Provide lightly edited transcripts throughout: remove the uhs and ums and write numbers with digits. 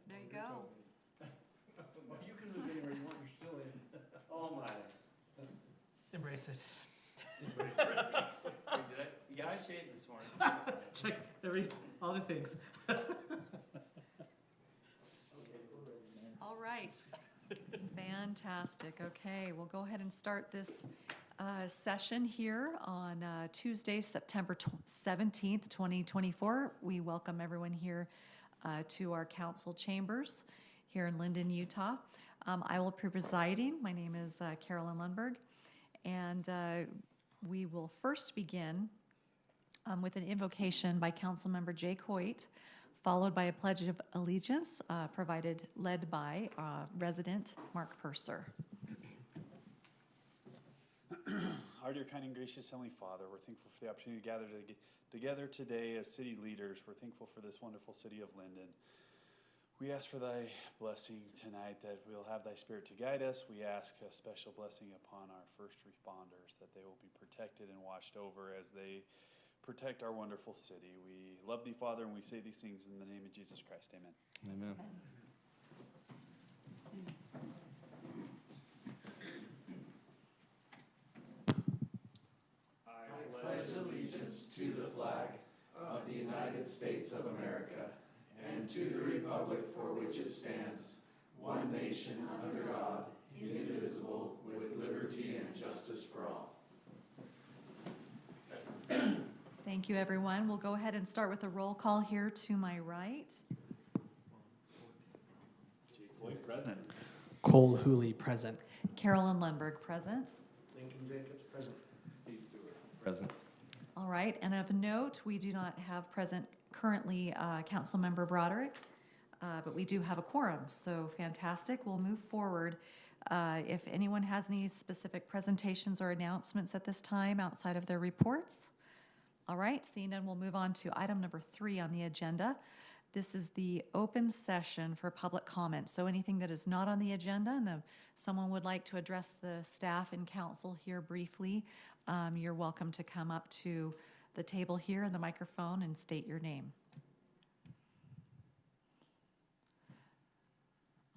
There you go. Well, you can move anywhere you want, you're still in. Oh my. Embrace it. Yeah, I shaved this morning. Check all the things. All right. Fantastic. Okay, we'll go ahead and start this session here on Tuesday, September 17th, 2024. We welcome everyone here to our council chambers here in Lindon, Utah. I will be presiding. My name is Carolyn Lundberg, and we will first begin with an invocation by Councilmember Jake Hoyt, followed by a pledge of allegiance led by resident Mark Purser. Our dear, kind, and gracious Heavenly Father, we're thankful for the opportunity to gather together today as city leaders. We're thankful for this wonderful city of Lindon. We ask for thy blessing tonight, that we'll have thy spirit to guide us. We ask a special blessing upon our first responders, that they will be protected and watched over as they protect our wonderful city. We love thee, Father, and we say these things in the name of Jesus Christ. Amen. Amen. I pledge allegiance to the flag of the United States of America and to the republic for which it stands, one nation under God, indivisible, with liberty and justice for all. Thank you, everyone. We'll go ahead and start with a roll call here to my right. Jake Hoyt, present. Cole Hooley, present. Carolyn Lundberg, present. Lincoln Jacobs, present. Steve Stewart. Present. All right, and of note, we do not have present currently Councilmember Broderick, but we do have a quorum, so fantastic. We'll move forward. If anyone has any specific presentations or announcements at this time outside of their reports. All right, seeing none, we'll move on to item number 3 on the agenda. This is the open session for public comment. So anything that is not on the agenda and someone would like to address the staff and council here briefly, you're welcome to come up to the table here in the microphone and state your name.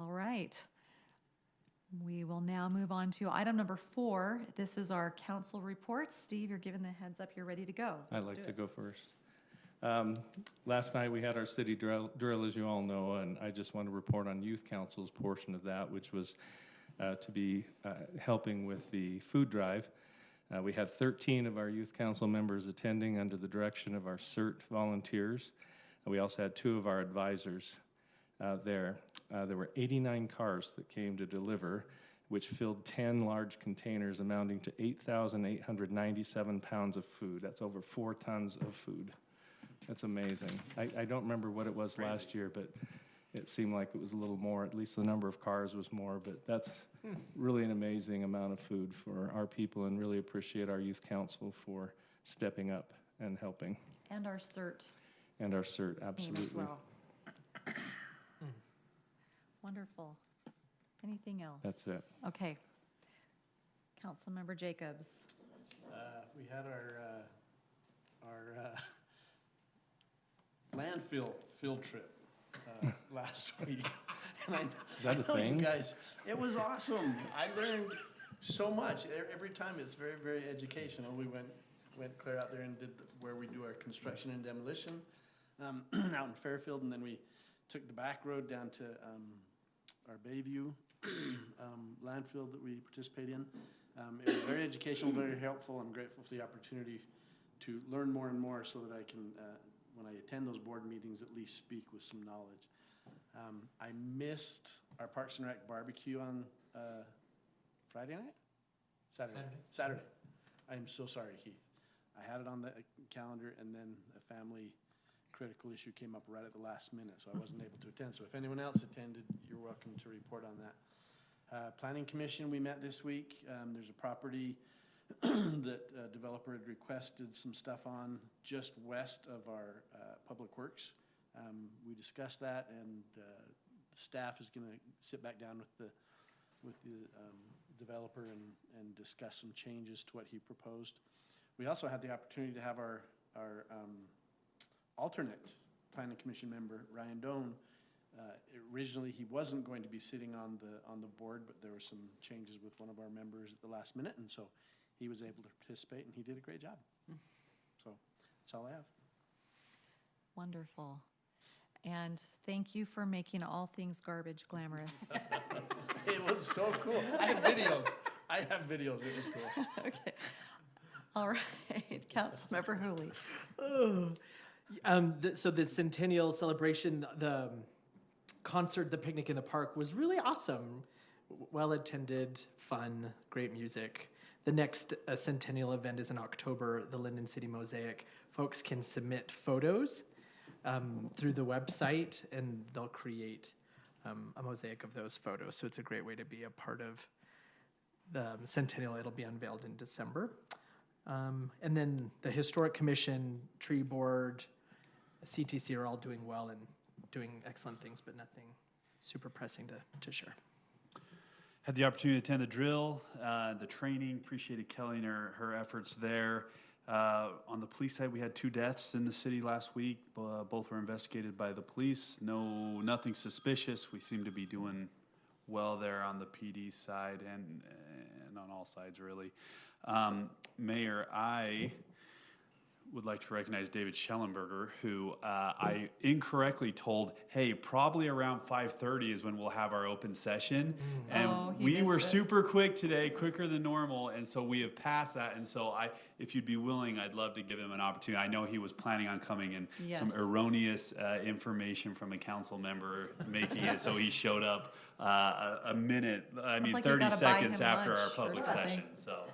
All right. We will now move on to item number 4. This is our council reports. Steve, you're given the heads up. You're ready to go. I'd like to go first. Last night we had our city drill, as you all know, and I just want to report on youth council's portion of that, which was to be helping with the food drive. We had 13 of our youth council members attending under the direction of our Sept volunteers. We also had 2 of our advisors there. There were 89 cars that came to deliver, which filled 10 large containers amounting to 8,897 pounds of food. That's over 4 tons of food. That's amazing. I don't remember what it was last year, but it seemed like it was a little more. At least the number of cars was more, but that's really an amazing amount of food for our people, and really appreciate our youth council for stepping up and helping. And our Sept And our Sept, team absolutely. as well. Wonderful. Anything else? That's it. Okay. Councilmember Jacobs. We had our landfill field trip last week. And Is that a know thing? You guys, it was awesome. I learned so much. Every time it's very, very educational. We went clear out there and did where we do our construction and demolition out in Fairfield, and then we took the back road down to our Bayview landfill that we participate in. It was very educational, very helpful. I'm grateful for the opportunity to learn more and more so that I can, when I attend those board meetings, at least speak with some knowledge. I missed our Parks and Rec barbecue on Friday night? Saturday. I am so sorry, Heath. I had it on the calendar, and then a family critical issue came up right at the last minute, so I wasn't able to attend. So if anyone else attended, you're welcome to report on that. Planning Commission, we met this week. There's a property that a developer had requested some stuff on just west of our Public Works. We discussed that, and the staff is going to sit back down with the developer and discuss some changes to what he proposed. We also had the opportunity to have our alternate Planning Commission member, Ryan Doan, Originally, he wasn't going to be sitting on the board, but there were some changes with one of our members at the last minute, and so he was able to participate, and he did a great job. So that's all I have. Wonderful. And thank you for making all things garbage glamorous. It was so cool. I have videos. It was cool. Okay. All right, Councilmember Hooley. So the centennial celebration, the concert, the picnic in the park was really awesome. Well attended, fun, great music. The next centennial event is in October, the Lindon City Mosaic. Folks can submit photos through the website, and they'll create a mosaic of those photos. So it's a great way to be a part of the centennial. It'll be unveiled in December. And then the Historic Commission, Tree Board, CTC are all doing well and doing excellent things, but nothing super pressing to share. Had the opportunity to attend the drill, the training, appreciated Kelly and her efforts there. On the police side, we had 2 deaths in the city last week. Both were investigated by the police. Nothing suspicious. We seem to be doing well there on the PD side and on all sides, really. Mayor, I would like to recognize David Schellenberger, who I incorrectly told, hey, probably around 5:30 is when we'll have our open session. And he we were missed it. super quick today, quicker than normal, and so we have passed that. And so if you'd be willing, I'd love to give him an opportunity. I know he was planning on coming in some Yes. erroneous information from a council member making it, so he showed up a minute, like you 30 gotta buy seconds him after our lunch or public something. session, so.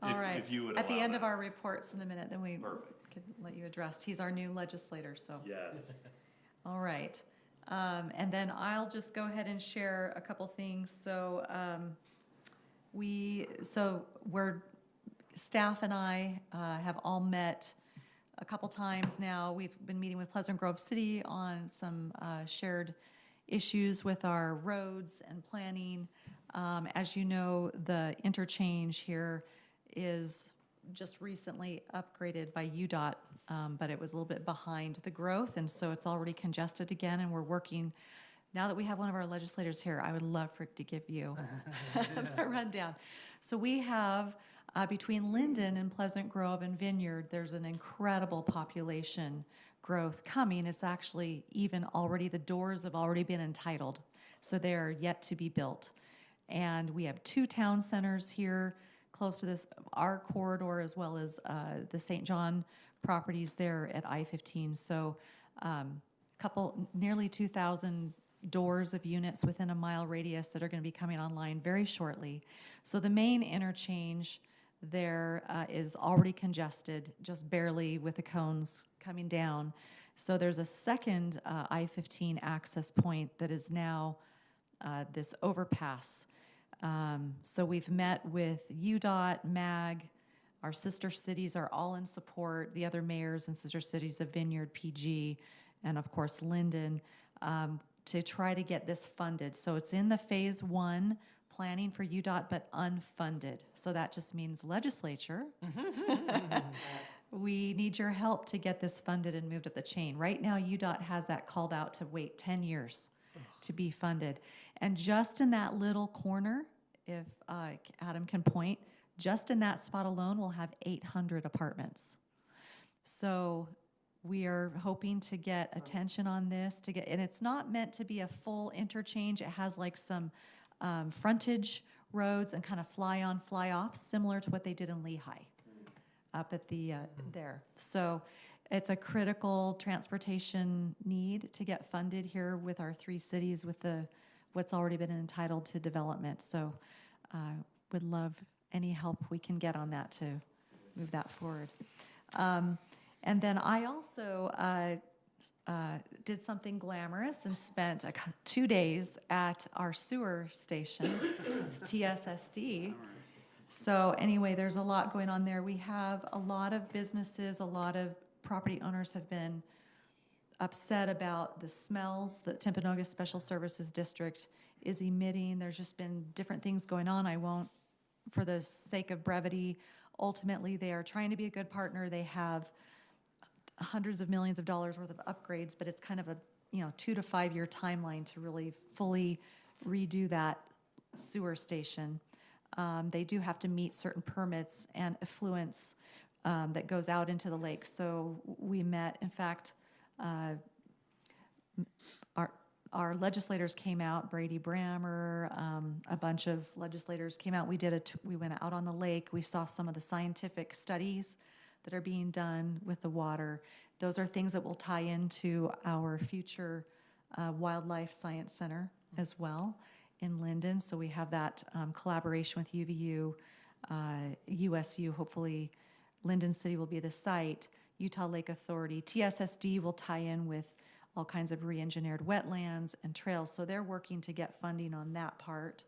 All right. If you would At the allow end of that. our reports in a minute, then we Perfect. could let you address. He's our new legislator, so. Yes. All right. And then I'll just go ahead and share a couple things. So staff and I have all met a couple times now. We've been meeting with Pleasant Grove City on some shared issues with our roads and planning. As you know, the interchange here is just recently upgraded by UDOT, but it was a little bit behind the growth, and so it's already congested again, and we're working. Now that we have one of our legislators here, I would love for it to give you a rundown. So we have, between Lindon and Pleasant Grove and Vineyard, there's an incredible population growth coming. It's actually even already, the doors have already been entitled, so they are yet to be built. And we have 2 town centers here close to this, our corridor, as well as the St. John properties there at I-15. So nearly 2,000 doors of units within a mile radius that are going to be coming online very shortly. So the main interchange there is already congested, just barely, with the cones coming down. So there's a second I-15 access point that is now this overpass. So we've met with UDOT, MAG, our sister cities are all in support, the other mayors and sister cities of Vineyard, PG, and of course Lindon, to try to get this funded. So it's in the phase 1 planning for UDOT, but unfunded. So that just means legislature. We need your help to get this funded and moved up the chain. Right now, UDOT has that called out to wait 10 years to be funded. And just in that little corner, if Adam can point, just in that spot alone, we'll have 800 apartments. So we are hoping to get attention on this, and it's not meant to be a full interchange. It has like some frontage roads and kind of fly on, fly off, similar to what they did in Lehigh up at the there. So it's a critical transportation need to get funded here with our 3 cities with what's already been entitled to development. So would love any help we can get on that to move that forward. And then I also did something glamorous and spent 2 days at our sewer station, TSSD. So anyway, there's a lot going on there. We have a lot of businesses, a lot of property owners have been upset about the smells that Timpanogos Special Services District is emitting. There's just been different things going on. I won't, for the sake of brevity, ultimately they are trying to be a good partner. They have hundreds of millions of dollars worth of upgrades, but it's kind of a 2 to 5 year timeline to really fully redo that sewer station. They do have to meet certain permits and effluents that goes out into the lake. So we met, in fact, our legislators came out, Brady Brammer, a bunch of legislators came out. We went out on the lake. We saw some of the scientific studies that are being done with the water. Those are things that will tie into our future Wildlife Science Center as well in Lindon. So we have that collaboration with UVU, USU, hopefully Lindon City will be the site, Utah Lake Authority. TSSD will tie in with all kinds of re-engineered wetlands and trails. So they're working to get funding on that part.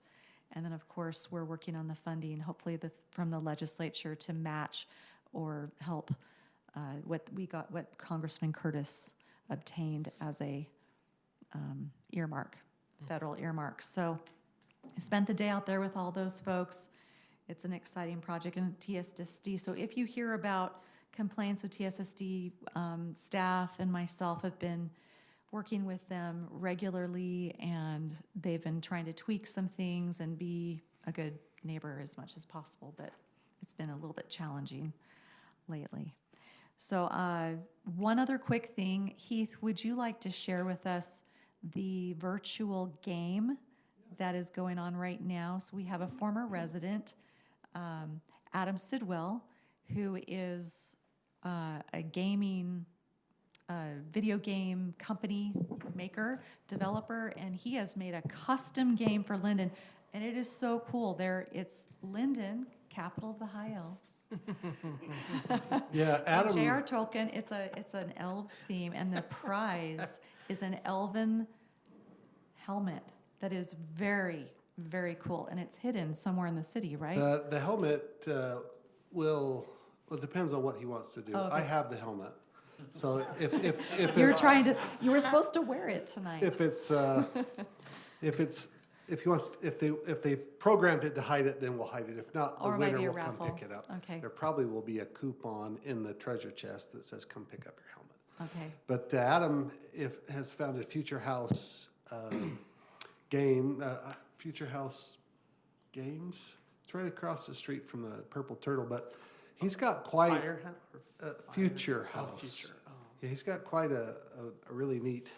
And then, of course, we're working on the funding, hopefully from the legislature to match or help what Congressman Curtis obtained as a earmark, federal earmark. So I spent the day out there with all those folks. It's an exciting project in TSSD. So if you hear about complaints with TSSD, staff and myself have been working with them regularly, and they've been trying to tweak some things and be a good neighbor as much as possible, but it's been a little bit challenging lately. So one other quick thing, Heath, would you like to share with us the virtual game that is going on right now? So we have a former resident, Adam Sidwell, who is a video game company maker, developer, and he has made a custom game for Lindon, and it is so cool. It's Lindon, capital of the High Elves. Yeah, Adam. J.R. Tolkien. It's an elves theme, and the prize is an elven helmet that is very, very cool, and it's hidden somewhere in the city, right? The helmet well, it depends on what he wants to do. Oh, I have the helmet. So if You were supposed to wear it tonight. if they've programmed it to hide it, then we'll hide it. If not, the Or it might winner be a will come raffle. pick it up. Okay. There probably will be a coupon in the treasure chest that says, "Come pick up your helmet." Okay. But Adam has found a Future House game, Future House Games. It's right across the street from the Purple Turtle, but he's got quite Future House. Future. Oh. Yeah, he's got quite a really neat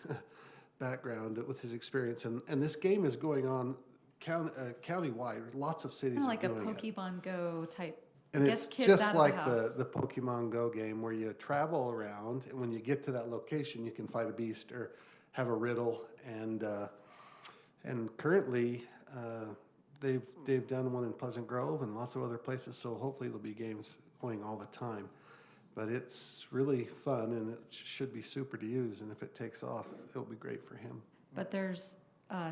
background with his experience, and this game is going on countywide. Lots of cities Kind of are like a doing it. Pokemon Go type. And Gets it's kids just out of the like house. the Pokemon Go game where you travel around, and when you get to that location, you can fight a beast or have a riddle. And currently, they've done one in Pleasant Grove and lots of other places. So hopefully there'll be games going all the time. But it's really fun, and it should be super to use. And if it takes off, it'll be great for him. But there's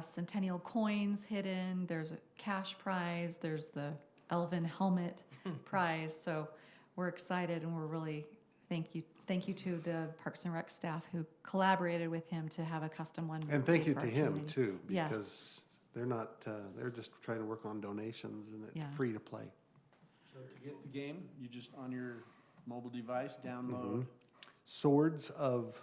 centennial coins hidden. There's a cash prize. There's the elven helmet prize. So we're excited, and we're really thank you to the Parks and Rec staff who collaborated with him to have a custom one. And thank made you for to our him community. too, Yes. because they're not, they're just trying to work on donations, and it's Yeah. free to play. So to get the game, you just on your mobile device download. Swords of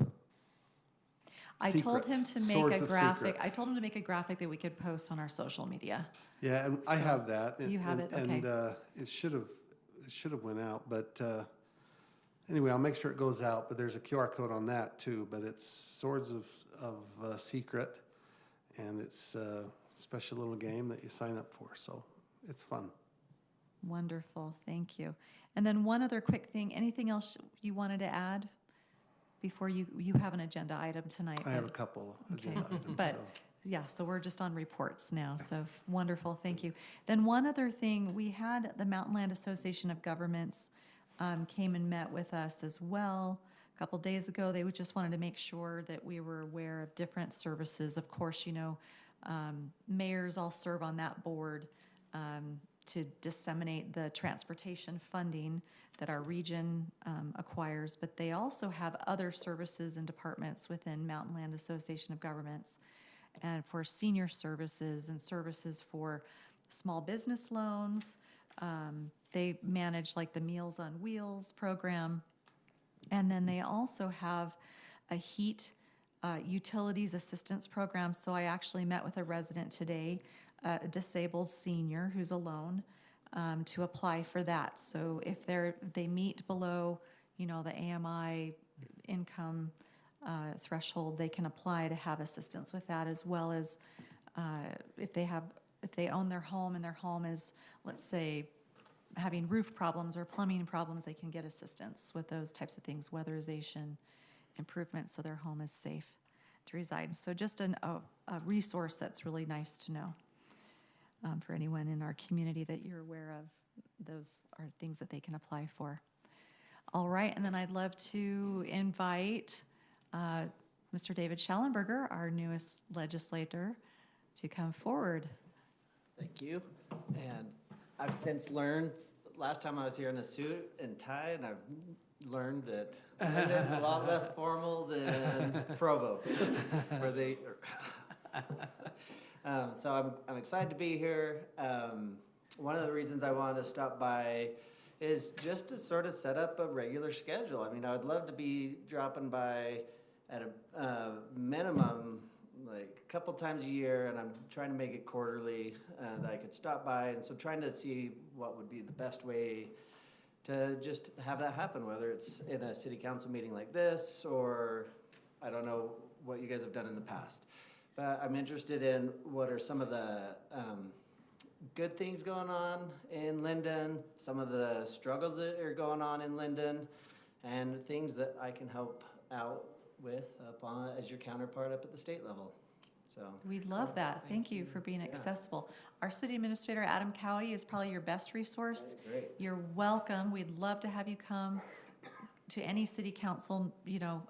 I told him to make Swords a of graphic. Secret. I told him to make a graphic that we could post on our social media. Yeah, and I So, have that. you have it, okay. And it should have went out, but anyway, I'll make sure it goes out. But there's a QR code on that too. But it's Swords of Secret, and it's a special little game that you sign up for. So it's fun. Wonderful, thank you. And then one other quick thing, anything else you wanted to add before you have an agenda item tonight? I have a but- couple Okay, agenda items. but so. yeah, so we're just on reports now, so wonderful, thank you. Then one other thing, we had the Mountain Land Association of Governments came and met with us as well a couple days ago. They just wanted to make sure that we were aware of different services. Of course, mayors all serve on that board to disseminate the transportation funding that our region acquires, but they also have other services and departments within Mountain Land Association of Governments, and for senior services and services for small business loans. They manage like the Meals on Wheels program, and then they also have a heat utilities assistance program. So I actually met with a resident today, a disabled senior who's alone, to apply for that. So if they meet below, the AMI income threshold, they can apply to have assistance with that, as well as if they own their home and their home is, let's say, having roof problems or plumbing problems, they can get assistance with those types of things, weatherization improvements, so their home is safe to reside. So just a resource that's really nice to know for anyone in our community that you're aware of. Those are things that they can apply for. All right, and then I'd love to invite Mr. David Schallenberger, our newest legislator, to come forward. Thank you. And I've since learned, last time I was here in a suit and tie, and I've learned that Lindon's a lot less formal than Provo, where they. So I'm excited to be here. One of the reasons I wanted to stop by is just to sort of set up a regular schedule. I mean, I would love to be dropping by at a minimum, like a couple times a year, and I'm trying to make it quarterly, that I could stop by. And so trying to see what would be the best way to just have that happen, whether it's in a city council meeting like this, or I don't know what you guys have done in the past. But I'm interested in what are some of the good things going on in Lindon, some of the struggles that are going on in Lindon, and things that I can help out with as your counterpart up at the state level. So We'd love that. Thank you for being accessible. Our city administrator, Adam Cowie, is probably your best resource. great. You're welcome. We'd love to have you come to any city council,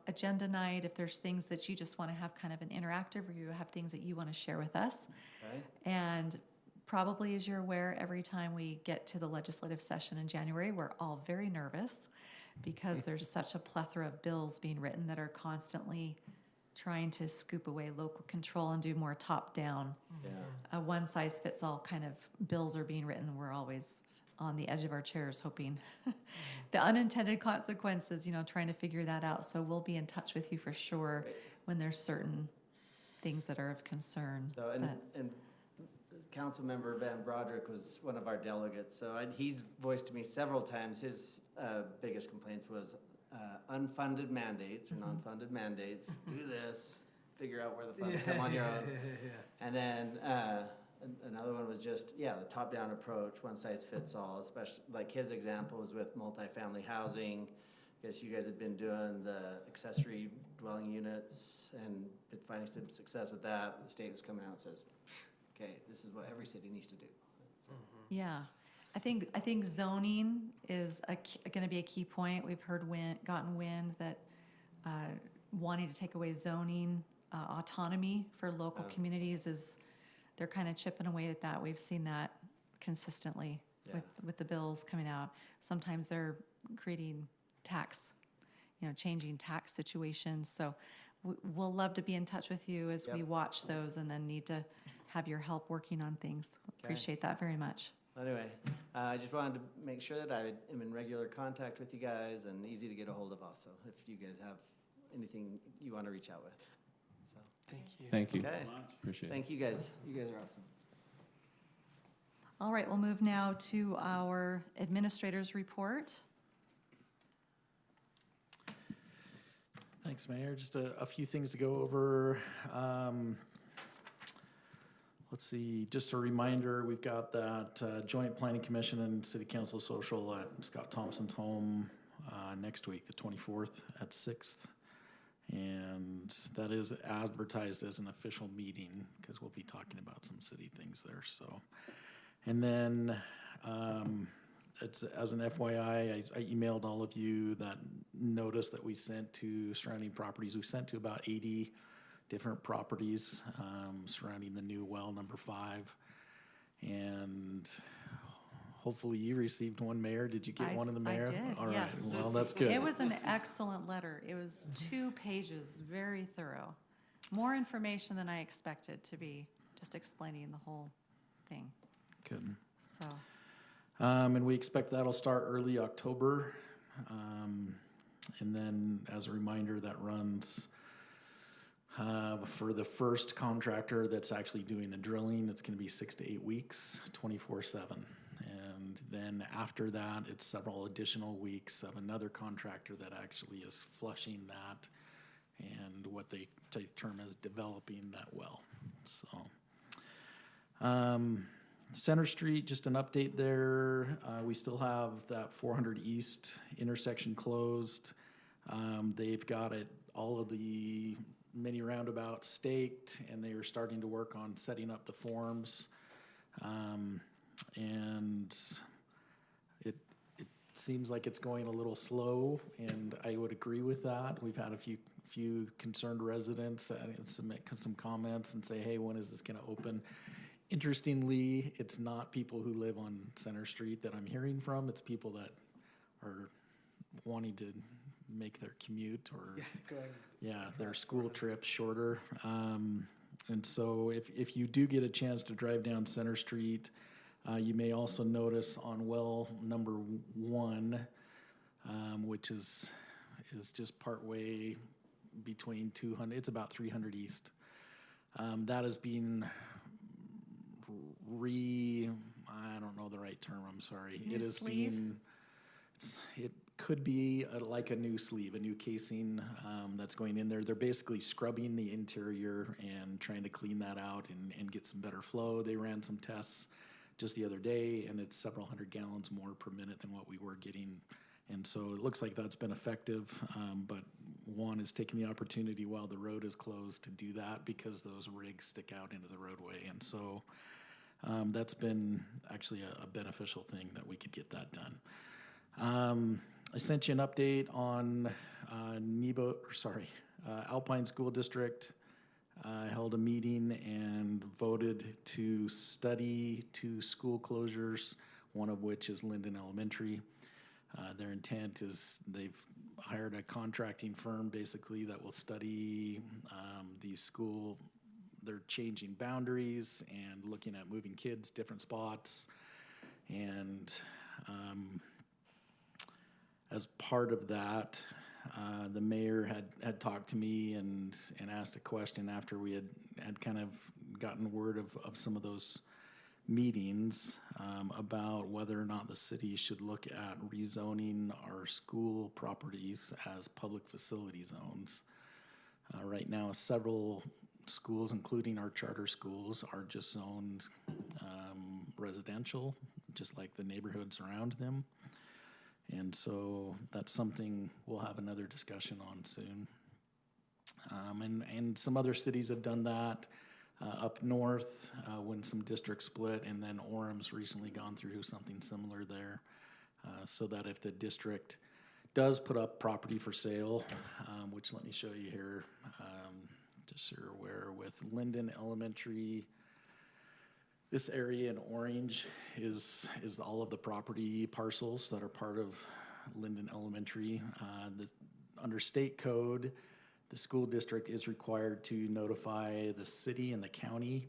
agenda night, if there's things that you just want to have kind of an interactive, or you have things that you want to share with us. Okay. And probably, as you're aware, every time we get to the legislative session in January, we're all very nervous because there's such a plethora of bills being written that are constantly trying to scoop away local control and do more top-down. Yeah. One-size-fits-all kind of bills are being written. We're always on the edge of our chairs hoping the unintended consequences, trying to figure that out. So we'll be in touch with you for sure when there's certain things that are of concern. So and Council Member Van Broderick was one of our delegates. So he voiced to me several times his biggest complaints was unfunded mandates or non-funded mandates. Do this, figure out where the funds come on your own. And then another one was just, the top-down approach, one size fits all, especially like his example was with multifamily housing. I guess you guys had been doing the accessory dwelling units and been finding some success with that. But the state was coming out and says, okay, this is what every city needs to do. So. Yeah, I think zoning is going to be a key point. We've gotten wind that wanting to take away zoning autonomy for local communities they're kind of chipping away at that. We've seen that consistently with the bills coming out. Sometimes they're creating changing tax situations. So we'll love to be in touch with you as we watch those, and then need to have your help working on things. Appreciate that very much. Anyway, I just wanted to make sure that I am in regular contact with you guys and easy to get a hold of also, if you guys have anything you want to reach out with. So Thank you. Thank you. Okay. Appreciate it. Thank you guys. You guys are awesome. All right, we'll move now to our administrator's report. Thanks, Mayor. Just a few things to go over. Let's see, just a reminder, we've got that Joint Planning Commission and City Council Social at Scott Thompson's home next week, the 24th at 6th. And that is advertised as an official meeting because we'll be talking about some city things there. So, and then it's, as an FYI, I emailed all of you that notice that we sent to surrounding properties. We sent to about 80 different properties surrounding the new well number 5. And hopefully you received one, Mayor. Did you get one of the mayor? I did, All right. yes. Well, that's good. It was an excellent letter. It was 2 pages, very thorough. More information than I expected to be just explaining the whole thing. Good. So, And we expect that'll start early October. And then as a reminder, that runs For the first contractor that's actually doing the drilling, it's gonna be 6 to 8 weeks, 24/7. And then after that, it's several additional weeks of another contractor that actually is flushing that and what they term as developing that well, so. Center Street, just an update there. We still have that 400 East intersection closed. They've got all of the mini roundabouts staked, and they are starting to work on setting up the forms. And it seems like it's going a little slow, and I would agree with that. We've had a few concerned residents submit some comments and say, hey, when is this gonna open? Interestingly, it's not people who live on Center Street that I'm hearing from. It's people that are wanting to make their commute or their school trip shorter. And so if you do get a chance to drive down Center Street, you may also notice on well number 1, which is just partway between 200, it's about 300 East. That is being I don't know the right term, I'm sorry. New It is sleeve? it could be like a new sleeve, a new casing that's going in there. They're basically scrubbing the interior and trying to clean that out and get some better flow. They ran some tests just the other day, and it's several hundred gallons more per minute than what we were getting. And so it looks like that's been effective, but one is taking the opportunity while the road is closed to do that because those rigs stick out into the roadway. And so that's been actually a beneficial thing that we could get that done. I sent you an update on Alpine School District. Held a meeting and voted to study 2 school closures, one of which is Lindon Elementary. Their intent is they've hired a contracting firm basically that will study they're changing boundaries and looking at moving kids different spots. And as part of that, the mayor had talked to me and asked a question after we had kind of gotten word of some of those meetings about whether or not the city should look at rezoning our school properties as public facility zones. Right now, several schools, including our charter schools, are just zoned residential, just like the neighborhoods around them. And so that's something we'll have another discussion on soon. And some other cities have done that. Up north, when some districts split, and then Orem's recently gone through something similar there. So that if the district does put up property for sale, which let me show you here, just so you're aware, with Lindon Elementary, this area in orange is all of the property parcels that are part of Lindon Elementary. Under state code, the school district is required to notify the city and the county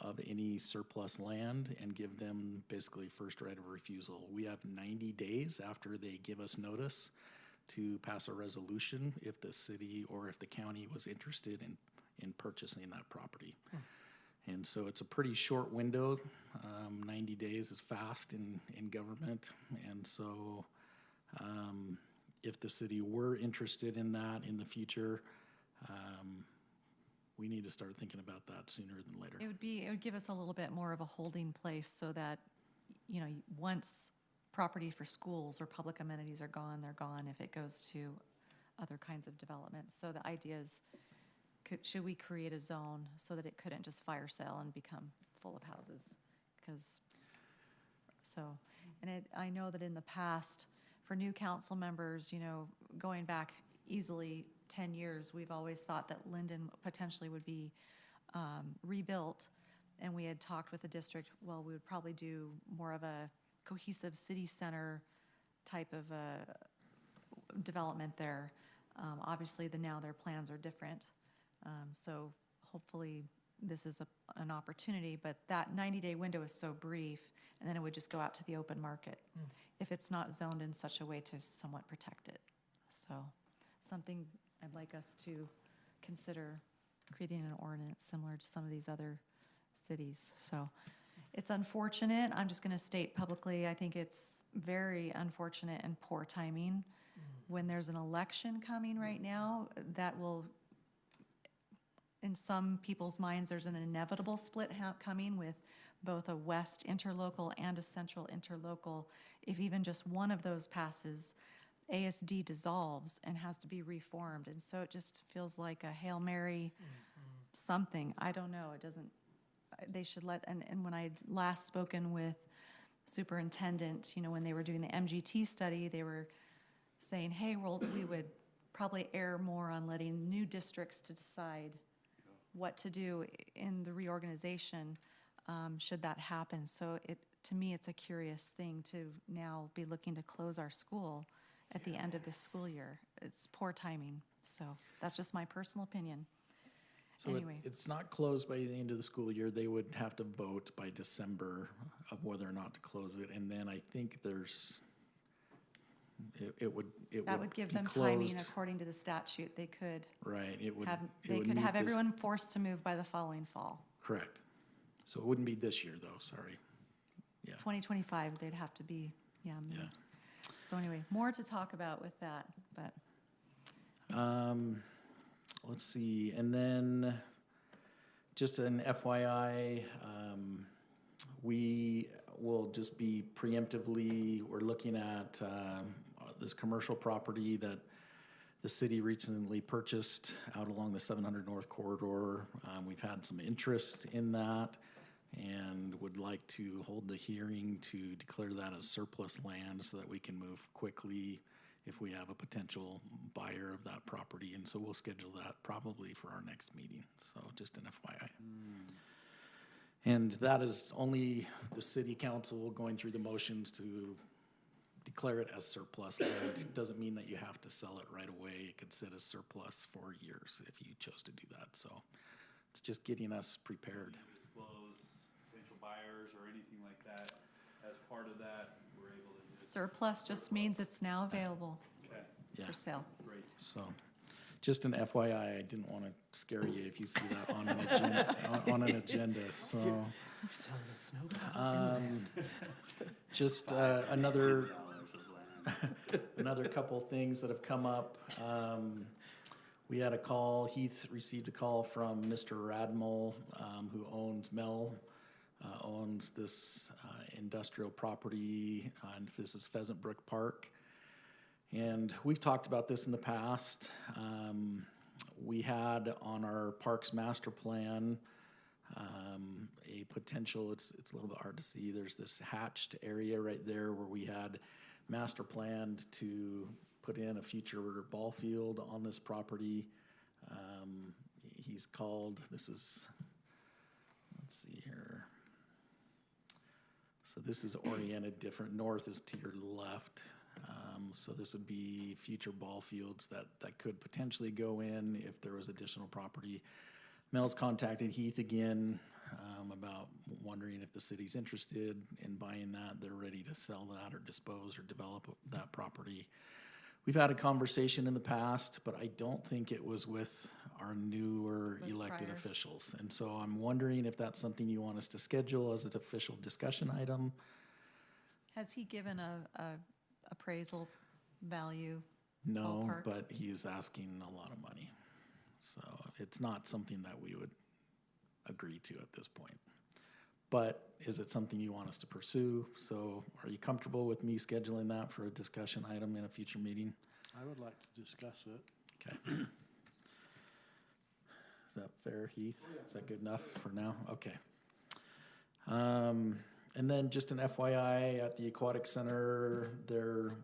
of any surplus land and give them basically first right of refusal. We have 90 days after they give us notice to pass a resolution if the city or if the county was interested in purchasing that property. And so it's a pretty short window. 90 days is fast in government. And so if the city were interested in that in the future, we need to start thinking about that sooner than later. It would give us a little bit more of a holding place so that, once property for schools or public amenities are gone, they're gone if it goes to other kinds of development. So the idea is, should we create a zone so that it couldn't just fire sale and become full of houses? I know that in the past, for new council members, going back easily 10 years, we've always thought that Lindon potentially would be rebuilt. And we had talked with the district, we would probably do more of a cohesive city center type of development there. Obviously, now their plans are different. So hopefully this is an opportunity, but that 90-day window is so brief, and then it would just go out to the open market if it's not zoned in such a way to somewhat protect it. So something I'd like us to consider creating an ordinance similar to some of these other cities. So it's unfortunate. I'm just going to state publicly, I think it's very unfortunate and poor timing. When there's an election coming right now, that will, in some people's minds, there's an inevitable split coming with both a west interlocal and a central interlocal. If even just one of those passes, ASD dissolves and has to be reformed. And so it just feels like a Hail Mary something. I don't know. It doesn't, they should let, and when I last spoken with superintendent, when they were doing the MGT study, they were saying, hey, well, we would probably err more on letting new districts to decide what to do in the reorganization, should that happen. So to me, it's a curious thing to now be looking to close our school at the end of this school year. It's poor timing. So that's just my personal opinion. So Anyway. it's not closed by the end of the school year. They would have to vote by December of whether or not to close it. And then I think That would give be them timing closed. according to the statute. They could Right, it would. have, it they would could meet have this- everyone forced to move by the following fall. Correct. So it wouldn't be this year though, sorry. Yeah, 2025, they'd have to be, moved. yeah. So anyway, more to talk about with that, but Let's see, and then just an FYI, we will just be preemptively, we're looking at this commercial property that the city recently purchased out along the 700 North Corridor. We've had some interest in that and would like to hold the hearing to declare that as surplus land so that we can move quickly if we have a potential buyer of that property. And so we'll schedule that probably for our next meeting. So just an FYI. And that is only the city council going through the motions to declare it as surplus land. It doesn't mean that you have to sell it right away. It could sit as surplus for years if you chose to do that. So it's just getting us prepared. Disclose potential buyers or anything like that. As part of that, we're able to just. surplus just means it's now available Okay, Yeah. for sale. great. So, just an FYI, I didn't want to scare you if you see that on an agenda. on an agenda. So, We're selling a snow just another couple things that have come up. We had a call. Heath received a call from Mr. Radmel, who owns owns this industrial property, and this is Pheasant Brook Park. And we've talked about this in the past. We had on our parks master plan a potential, it's a little bit hard to see, there's this hatched area right there where we had master planned to put in a future ball field on this property. He's called, let's see here. So this is oriented different. North is to your left. So this would be future ball fields that could potentially go in if there was additional property. Mel's contacted Heath again about wondering if the city's interested in buying that. They're ready to sell that or dispose or develop that property. We've had a conversation in the past, but I don't think it was with our newer Was elected prior. officials. And so I'm wondering if that's something you want us to schedule as an official discussion item. Has he given a appraisal value? No, Ballpark. but he is asking a lot of money. So it's not something that we would agree to at this point. But is it something you want us to pursue? So are you comfortable with me scheduling that for a discussion item in a future meeting? I would like to discuss it. Okay. Is that fair, Heath? Is that good enough for now? Okay. And then just an FYI, at the Aquatic Center, they're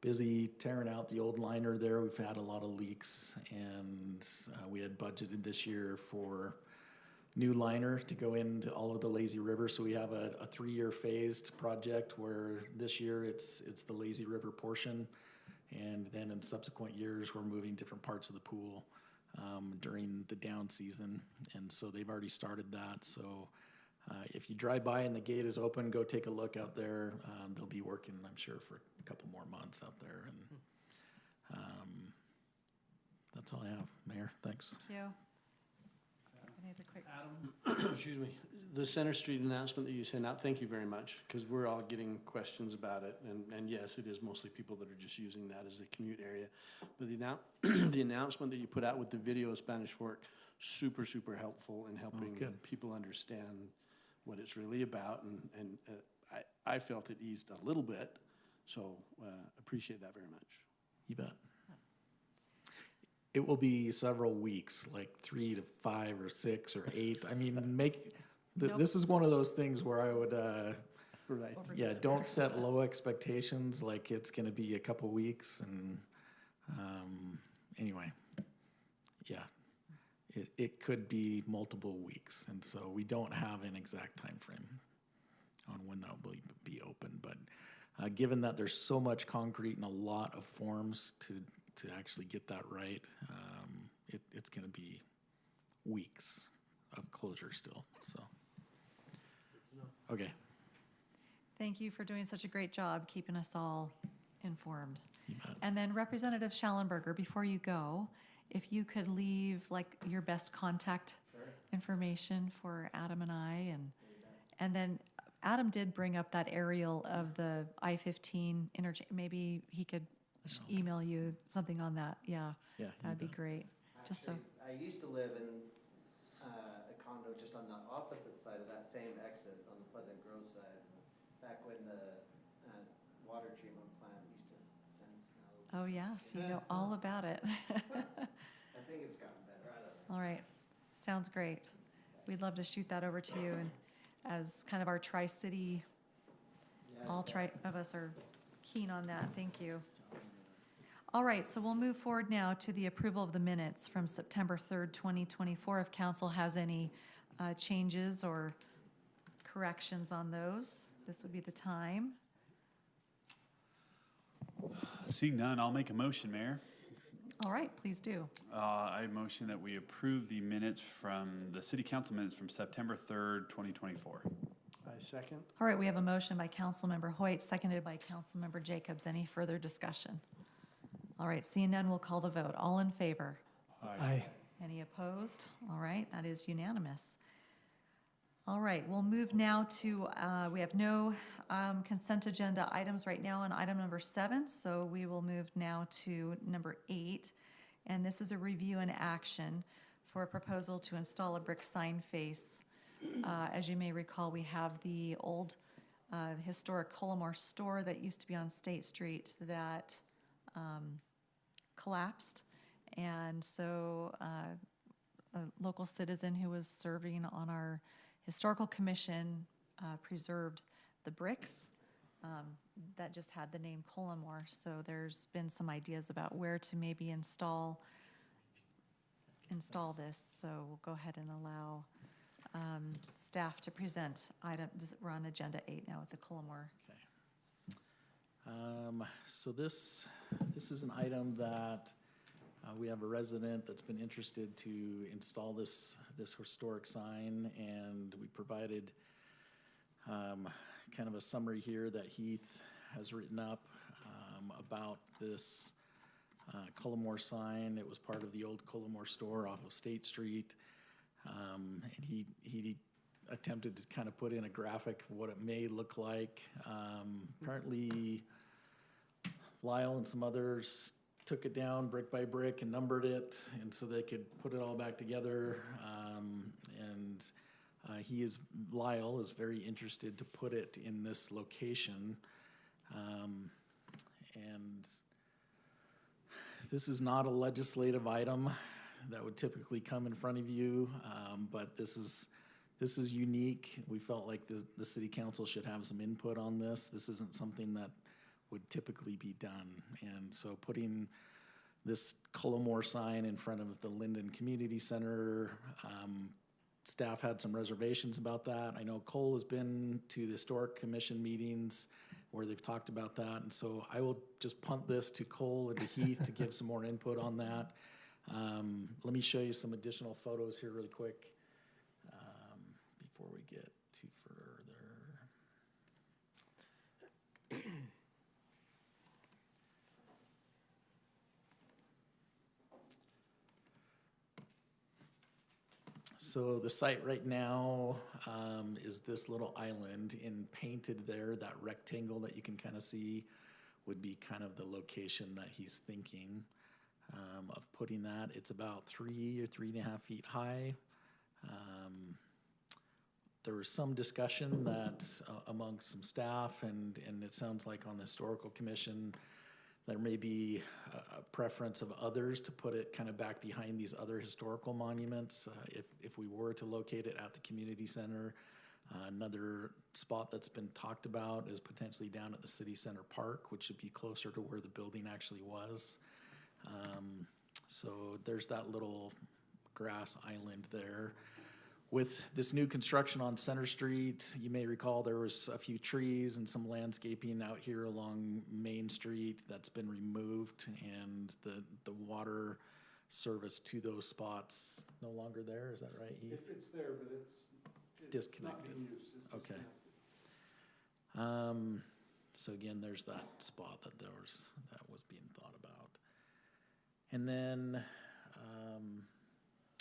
busy tearing out the old liner there. We've had a lot of leaks, and we had budgeted this year for new liner to go into all of the lazy river. So we have a 3-year phased project where this year it's the lazy river portion, and then in subsequent years we're moving different parts of the pool during the down season, and so they've already started that. So if you drive by and the gate is open, go take a look out there. They'll be working, I'm sure, for a couple more months out there, and That's all I have, Mayor. Thanks. Thank you. Any other quick? Excuse me, the Center Street announcement that you sent out, thank you very much, because we're all getting questions about it, and yes, it is mostly people that are just using that as the commute area. But the announcement that you put out with the video of Spanish Fork, super, super helpful in helping good. people understand what it's really about, and I felt it eased a little bit, so appreciate that very much. You bet. It will be several weeks, like 3 to 5 or 6 or 8. I mean, Nope. this is one of those things where I would, Right. yeah, don't set low expectations, like it's gonna be a couple weeks, and, anyway, yeah. It could be multiple weeks, and so we don't have an exact time frame on when that will be open, but, given that there's so much concrete and a lot of forms to actually get that right, it's gonna be weeks of closure still, so. Okay, Thank you for doing such a great job keeping us all informed. you bet. And then Representative Schallenberger, before you go, if you could leave like your best contact information for Adam and I, and then Adam did bring up that aerial of the I-15 interchange. Maybe he could email you something on that. Yeah, Yeah, that'd be great. Just so. Actually, I used to live in a condo just on the opposite side of that same exit on the Pleasant Grove side, back when the water treatment plant used to send smells. Oh, yes, you know all about it. I think it's gotten better, I don't know. All right, sounds great. We'd love to shoot that over to you, and as kind of our Tri-City, all of us are keen on that. Thank you. All right, so we'll move forward now to the approval of the minutes from September 3rd, 2024. If council has any changes or corrections on those, this would be the time. Seeing none, I'll make a motion, Mayor. All right, please do. I motion that we approve the minutes from, the city council minutes from September 3rd, 2024. I second. All right, we have a motion by Councilmember Hoyt, seconded by Councilmember Jacobs. Any further discussion? All right, seeing none, we'll call the vote. All in favor? Aye. Any opposed? All right, that is unanimous. All right, we'll move now to, we have no consent agenda items right now on item number 7, so we will move now to number 8. And this is a review and action for a proposal to install a brick sign face. As you may recall, we have the old historic Cullimore store that used to be on State Street that collapsed. And so a local citizen who was serving on our historical commission preserved the bricks that just had the name Cullimore. So there's been some ideas about where to maybe install this. So we'll go ahead and allow staff to present items. We're on agenda 8 now with the Cullimore. So this is an item that we have a resident that's been interested to install this historic sign, and we provided kind of a summary here that Heath has written up about this Cullimore sign. It was part of the old Cullimore store off of State Street, and he attempted to kind of put in a graphic of what it may look like. Apparently, Lyle and some others took it down brick by brick and numbered it, and so they could put it all back together. Lyle is very interested to put it in this location. And this is not a legislative item that would typically come in front of you, but this is unique. We felt like the city council should have some input on this. This isn't something that would typically be done. And so putting this Cullimore sign in front of the Lindon Community Center, staff had some reservations about that. I know Cole has been to the Historic Commission meetings where they've talked about that. And so I will just punt this to Cole and to Heath to give some more input on that. Let me show you some additional photos here really quick before we get too further. So the site right now is this little island, and painted there, that rectangle that you can kind of see would be kind of the location that he's thinking of putting that. It's about 3 or 3.5 feet high. There was some discussion that amongst some staff, and it sounds like on the historical commission, there may be a preference of others to put it kind of back behind these other historical monuments. If we were to locate it at the community center, another spot that's been talked about is potentially down at the city center park, which would be closer to where the building actually was. So there's that little grass island there. With this new construction on Center Street, you may recall there was a few trees and some landscaping out here along Main Street that's been removed, and the water service to those spots no longer there. Is that right, Heath? It's there, but it's Disconnected. not being used. It's Okay. disconnected. So again, there's that spot that was being thought about. And then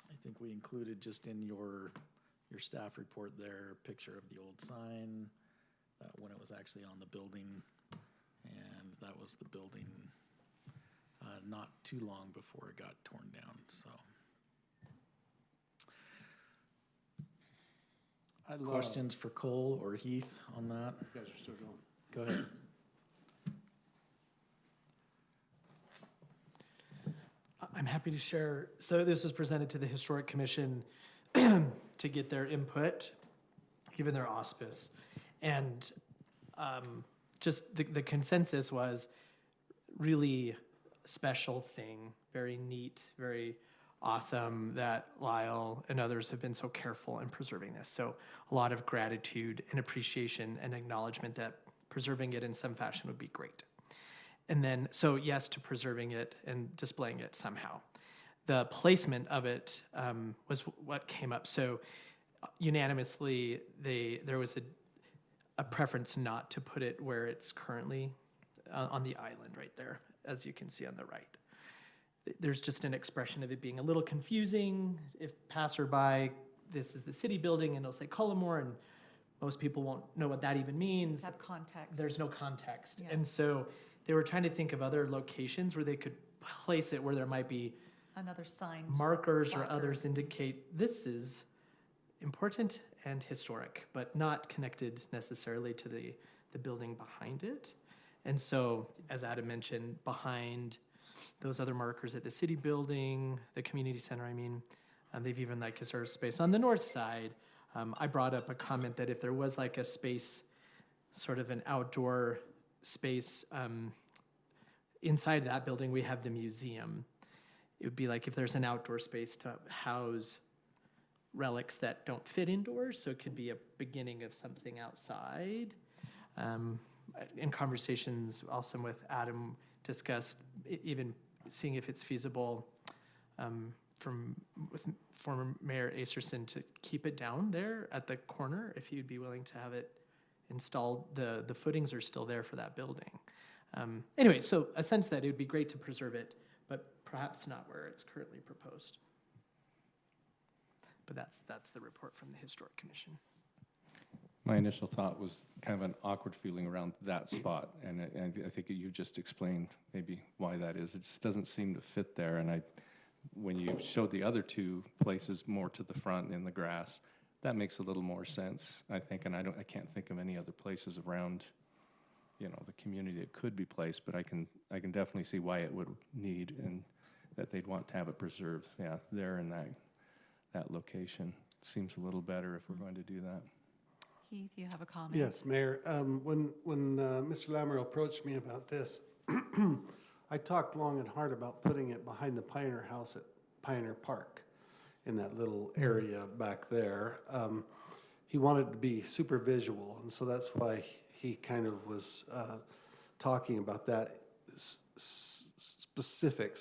I think we included just in your staff report there, a picture of the old sign, when it was actually on the building, and that was the building not too long before it got torn down, so. Questions for Cole or Heath on that? You guys are still going. Go ahead. I'm happy to share. So this was presented to the Historic Commission to get their input, given their auspice. And just the consensus was really special thing, very neat, very awesome that Lyle and others have been so careful in preserving this. So a lot of gratitude and appreciation and acknowledgement that preserving it in some fashion would be great. And then, so yes to preserving it and displaying it somehow. The placement of it was what came up. So unanimously, there was a preference not to put it where it's currently on the island right there, as you can see on the right. There's just an expression of it being a little confusing. If passerby, this is the city building, and it'll say Cullimore, and most people won't know what that even means. Have context. There's no context. Yeah. And so they were trying to think of other locations where they could place it where there might be Another sign. markers or Marker. others indicate this is important and historic, but not connected necessarily to the building behind it. And so, as Adam mentioned, behind those other markers at the city building, the community center, they've even like is there a space on the north side. I brought up a comment that if there was like a space, sort of an outdoor space inside that building, we have the museum. It would be like if there's an outdoor space to house relics that don't fit indoors, so it could be a beginning of something outside. In conversations also with Adam, discussed even seeing if it's feasible with former Mayor Acerson to keep it down there at the corner, if you'd be willing to have it installed. The footings are still there for that building. Anyway, so a sense that it would be great to preserve it, but perhaps not where it's currently proposed. But that's the report from the Historic Commission. My initial thought was kind of an awkward feeling around that spot, and I think you just explained maybe why that is. It just doesn't seem to fit there, and when you showed the other two places more to the front in the grass, that makes a little more sense, I think, and I can't think of any other places around, the community it could be placed, but I can definitely see why it would need and that they'd want to have it preserved. Yeah, there in that location. It seems a little better if we're going to do that. Heath, you have a comment? Yes, Mayor. When Mr. Lammer approached me about this, I talked long and hard about putting it behind the Pioneer House at Pioneer Park in that little area back there. He wanted to be super visual, and so that's why he kind of was talking about that specific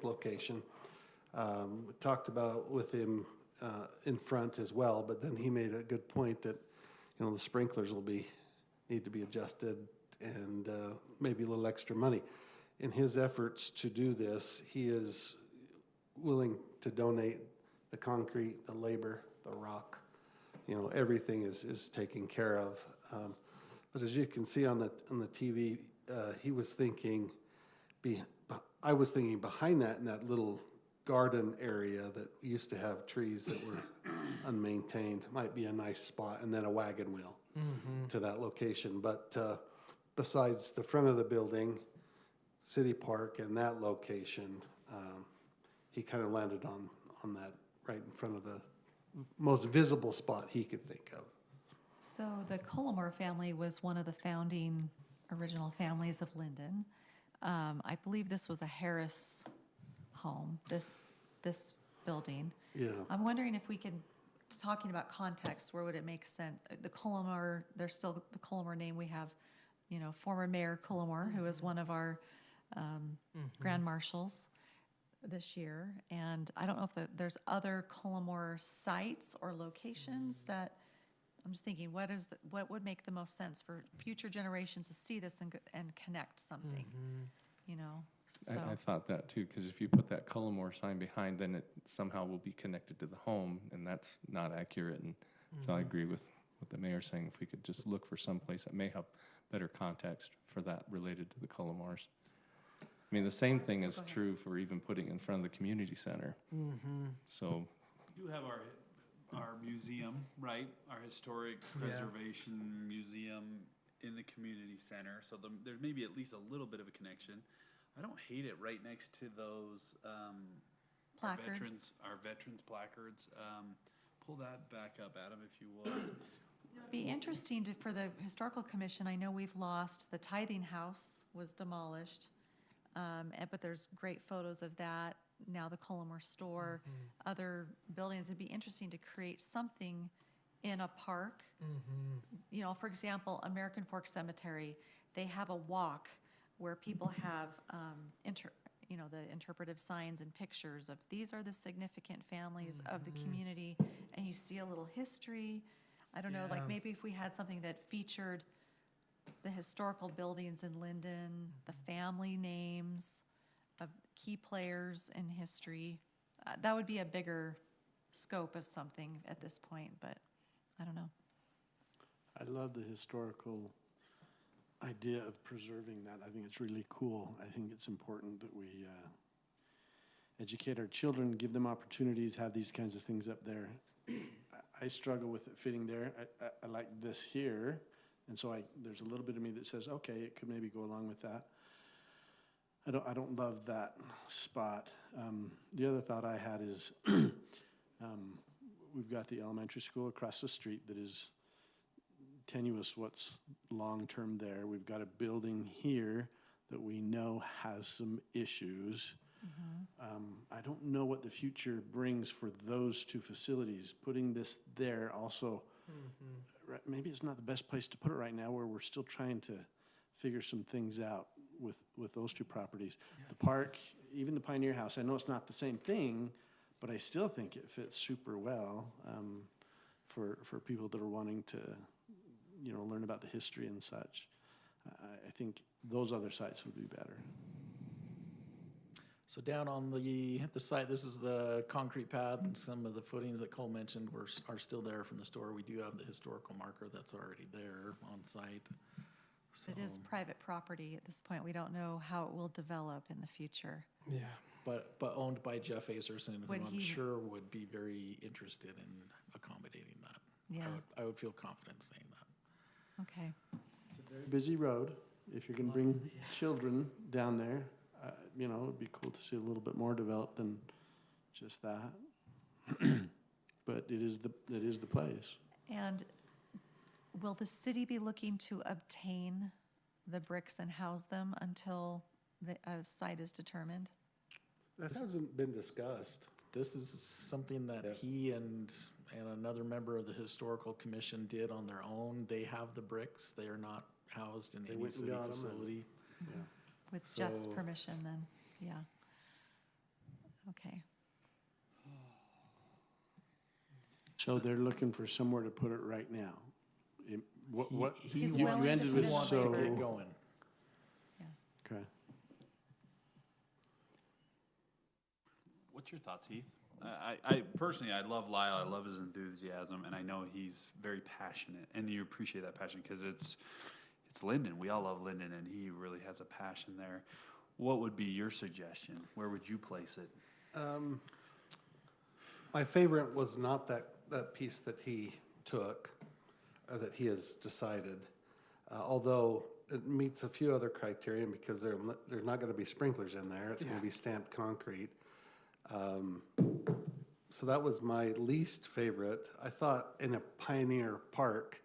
location. We talked about with him in front as well, but then he made a good point that the sprinklers need to be adjusted and maybe a little extra money. In his efforts to do this, he is willing to donate the concrete, the labor, the rock, everything is taken care of. But as you can see on the TV, he was thinking, I was thinking behind that in that little garden area that used to have trees that were unmaintained might be a nice spot, and then a wagon wheel to that location. But besides the front of the building, City Park, and that location, he kind of landed on that right in front of the most visible spot he could think of. So the Cullimore family was one of the founding original families of Lindon. I believe this was a Harris home, this building. Yeah. I'm wondering if we could, talking about context, where would it make sense? The Cullimore, there's still the Cullimore name. We have, former Mayor Cullimore, who is one of our Grand Marshals this year. And I don't know if there's other Cullimore sites or locations that, I'm just thinking, what would make the most sense for future generations to see this and connect something, So, I thought that too, because if you put that Cullimore sign behind, then it somehow will be connected to the home, and that's not accurate. And so I agree with what the mayor's saying. If we could just look for some place that may have better context for that related to the Cullimores. I mean, the same thing is true for even putting in front of the community center. So We do have our museum, right? Our historic preservation museum in the community center. So there may be at least a little bit of a connection. I don't hate it right next to those Placards. our veterans placards. Pull that back up, Adam, if you would. it'd be interesting for the Historical Commission. I know we've lost, the tithing house was demolished, but there's great photos of that. Now the Cullimore store, other buildings. It'd be interesting to create something in a park. For example, American Fork Cemetery, they have a walk where people have, the interpretive signs and pictures of these are the significant families of the community, and you see a little history. I don't know, like maybe if we had something that featured the historical buildings in Lindon, the family names of key players in history, that would be a bigger scope of something at this point, but I don't know. I love the historical idea of preserving that. I think it's really cool. I think it's important that we educate our children, give them opportunities, have these kinds of things up there. I struggle with it fitting there. I like this here, and so there's a little bit of me that says, okay, it could maybe go along with that. I don't love that spot. The other thought I had is we've got the elementary school across the street that is tenuous what's long-term there. We've got a building here that we know has some issues. I don't know what the future brings for those two facilities. Putting this there also, maybe it's not the best place to put it right now, where we're still trying to figure some things out with those two properties. The park, even the Pioneer House, I know it's not the same thing, but I still think it fits super well for people that are wanting to learn about the history and such. I think those other sites would be better. So down on the site, this is the concrete pad, and some of the footings that Cole mentioned are still there from the store. We do have the historical marker that's already there on site. So, It is private property at this point. We don't know how it will develop in the future. Yeah. but owned by Jeff Aserson, who Would I'm he- sure would be very interested in accommodating that. Yeah, I would feel confident saying that. okay. Busy road. If you're going to bring children down there, it'd be cool to see a little bit more developed than just that. But it is the place. And will the city be looking to obtain the bricks and house them until the site is determined? That hasn't been discussed. This is something that Yep. he and another member of the historical commission did on their own. They have the bricks. They are not housed in They any went and city got 'em and- facility. Yeah. With Jeff's So- permission then, yeah. Okay, So they're looking for somewhere to put it right now. What He's you willing to ended put with it on wants to so get going. okay. What's your thoughts, Heath? I personally, I love Lyle. I love his enthusiasm, and I know he's very passionate, and you appreciate that passion because it's Lindon. We all love Lindon, and he really has a passion there. What would be your suggestion? Where would you place it? My favorite was not that piece that he took, or that he has decided, although it meets a few other criteria because there's not going to be sprinklers in there. It's going to be stamped concrete. So that was my least favorite. I thought in a Pioneer Park,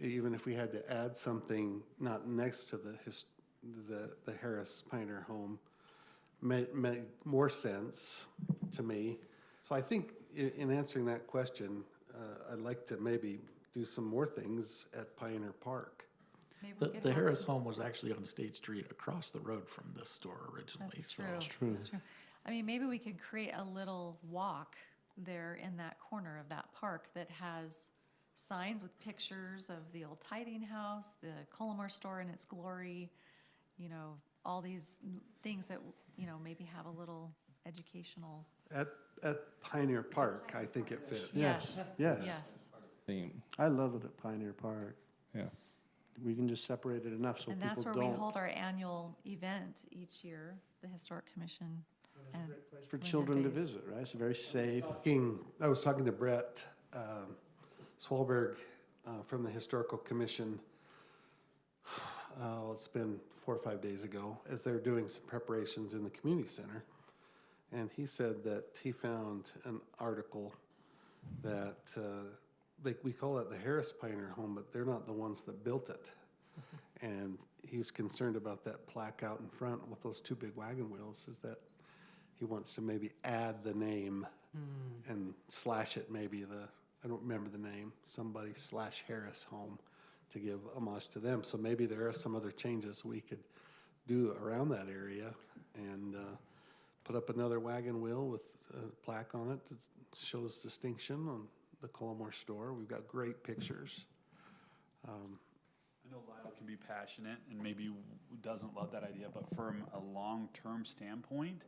even if we had to add something not next to the Harris Pioneer home, made more sense to me. So I think in answering that question, I'd like to maybe do some more things at Pioneer Park. Maybe we The, could the have- Harris home was actually on State Street across the road from this store originally. That's so- true. That's true. I mean, maybe we could create a little walk there in that corner of that park that has signs with pictures of the old tithing house, the Colomar store in its glory, you know, all these things that, you know, maybe have a little educational. At Pioneer Park, I think it fits. Yes. Yes. Yes. Theme, I love it at Pioneer Park. yeah. We can just separate it enough so And people that's where don't. we hold our annual event each year, the Historic Commission. And For Winter children to days. visit, right? It's very safe. I was talking to Brett Swalberg from the Historical Commission. It's been 4 or 5 days ago, as they're doing some preparations in the community center. And he said that he found an article that, we call it the Harris Pioneer Home, but they're not the ones that built it. And he's concerned about that plaque out in front with those 2 big wagon wheels, is that he wants to maybe add the name and slash it, maybe I don't remember the name, somebody / Harris Home, to give homage to them. So maybe there are some other changes we could do around that area and put up another wagon wheel with a plaque on it that shows distinction on the Colomar store. We've got great pictures. I know Lyle can be passionate and maybe doesn't love that idea, but from a long-term standpoint,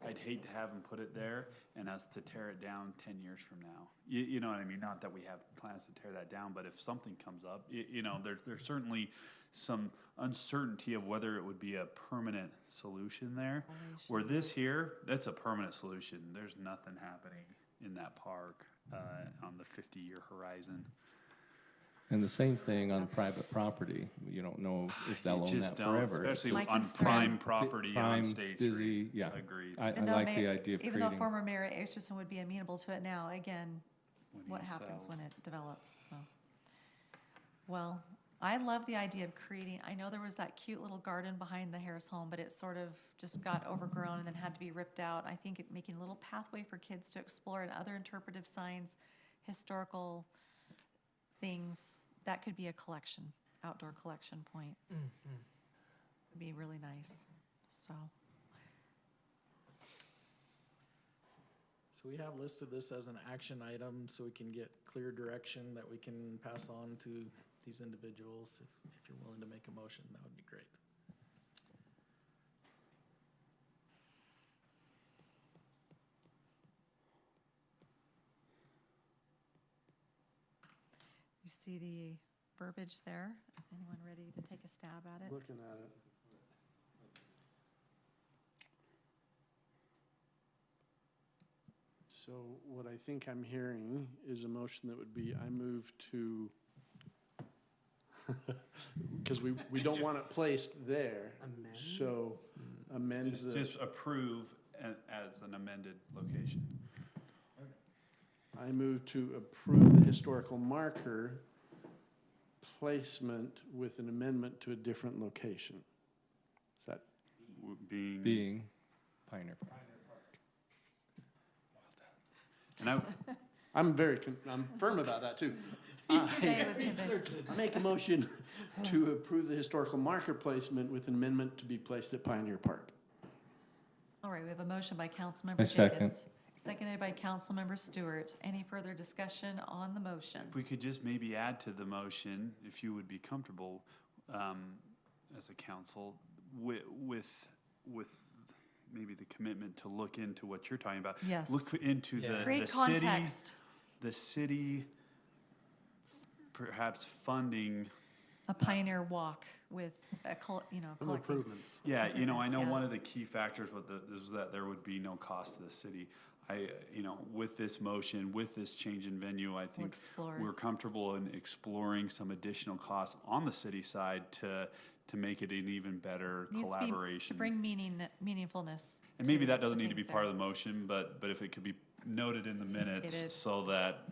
I'd hate to have him put it there and us to tear it down 10 years from now. You know what I mean? Not that we have plans to tear that down, but if something comes up, you know, there's certainly some uncertainty of whether it would be a permanent solution there. Where this here, that's a permanent solution. There's nothing happening in that park on the 50-year horizon. And the same thing on private property. You don't know if they'll You own just that don't, forever. especially My on concern- prime property on Prime, State busy, Street. yeah. Agreed. I Even though like Mayor- the idea of Even though creating, former Mayor Akerson would be amenable to it now, again, When what he happens sells. when it develops, so. Well, I love the idea of creating, I know there was that cute little garden behind the Harris home, but it sort of just got overgrown and then had to be ripped out. I think making a little pathway for kids to explore and other interpretive signs, historical things, that could be a collection, outdoor collection point. It'd be really nice, so. So we have listed this as an action item so we can get clear direction that we can pass on to these individuals. If you're willing to make a motion, that would be great. You see the verbiage there? Anyone ready to take a stab at it? Looking at it. So what I think I'm hearing is a motion that would be, I move to, because we don't want it placed there. Amend? So amend Just, the, just approve as an amended location. I move to approve the historical marker placement with an amendment to a different location. Is that, being Pioneer Park. And I, I'm I'm firm about that too. Say it with conviction. I make a motion to approve the historical marker placement with an amendment to be placed at Pioneer Park. All right, we have a motion by Councilmember I second. Jacobs, seconded by Councilmember Stewart. Any further discussion on the motion? if we could just maybe add to the motion, if you would be comfortable, as a council, with maybe the commitment to look into what you're talking about. Yes. Look into Yeah. the Create city, context. the city perhaps funding. A pioneer walk with a, Some collecting. improvements. Yeah, I know Improvements, yeah. one of the key factors with is that there would be no cost to the city. With this motion, with this change in venue, I think explore. we're comfortable in exploring some additional costs on the city side to make it an even better Needs to be- collaboration. To bring meaningfulness. And maybe that doesn't need to be things part there. of the motion, but if it could be noted in the It minutes is. so that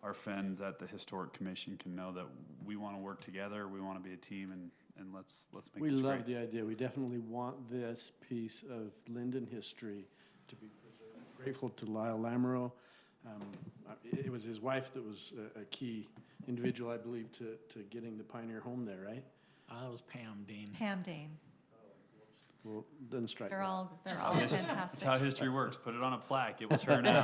our friends at the Historic Commission can know that we want to work together, we want to be a team, and let's make We this love great. the idea. We definitely want this piece of Lindon history to be preserved. Grateful to Lyle Lamoureux. It was his wife that was a key individual, I believe, to getting the Pioneer home there, right? That was Pam Dean. Pam Dane. Well, doesn't strike They're me. all That's how fantastic. history works. Put it on a plaque. It was her now.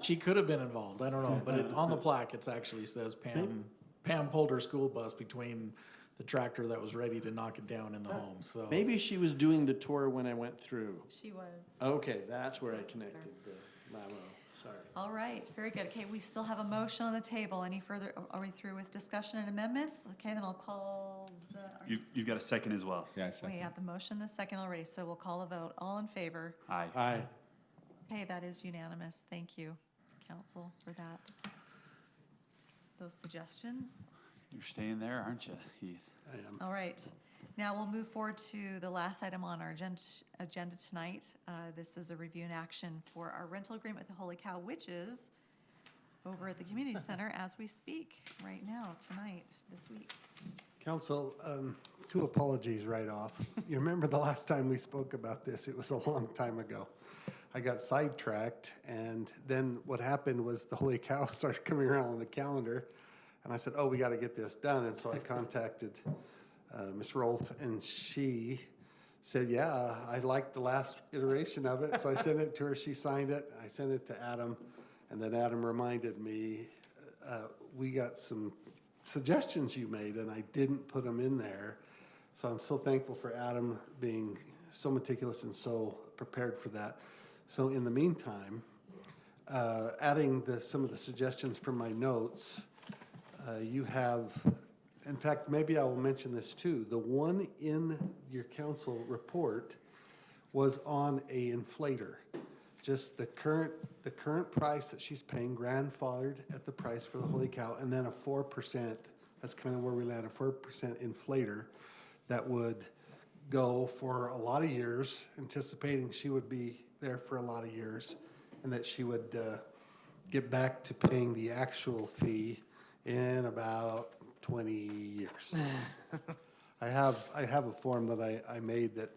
She could have been involved, I don't know, but on the plaque, it actually says Pam pulled her school bus between the tractor that was ready to knock it down in the home, so. Maybe she was doing the tour when I went through. She was. Okay, that's where I connected the Lamoureux. Sorry. All right, very good. Okay, we still have a motion on the table. Any further, are we through with discussion and amendments? Okay, then I'll call the, You've got a second as well. Yeah, I second. we have the motion, the second already, so we'll call a vote. All in favor? Aye. Aye. Okay, that is unanimous. Thank you, council, for that. Those suggestions. You're staying there, aren't you, Heath? I am. All right, now we'll move forward to the last item on our agenda tonight. This is a review and action for our rental agreement with the Holy Cow Witches over at the community center as we speak right now, tonight, this week. Council, two apologies right off. You remember the last time we spoke about this? It was a long time ago. I got sidetracked, and then what happened was the Holy Cow started coming around on the calendar, and I said, oh, we got to get this done. And so I contacted Ms. Rolfe, and she said, yeah, I liked the last iteration of it. So I sent it to her. She signed it. I sent it to Adam, and then Adam reminded me, we got some suggestions you made, and I didn't put them in there. So I'm so thankful for Adam being so meticulous and so prepared for that. So in the meantime, adding some of the suggestions from my notes, you have, in fact, maybe I will mention this too. The one in your council report was on a inflator. Just the current price that she's paying, grandfathered at the price for the Holy Cow, and then a 4%, that's kind of where we land, a 4% inflator that would go for a lot of years, anticipating she would be there for a lot of years, and that she would get back to paying the actual fee in about 20 years. I have a form that I made that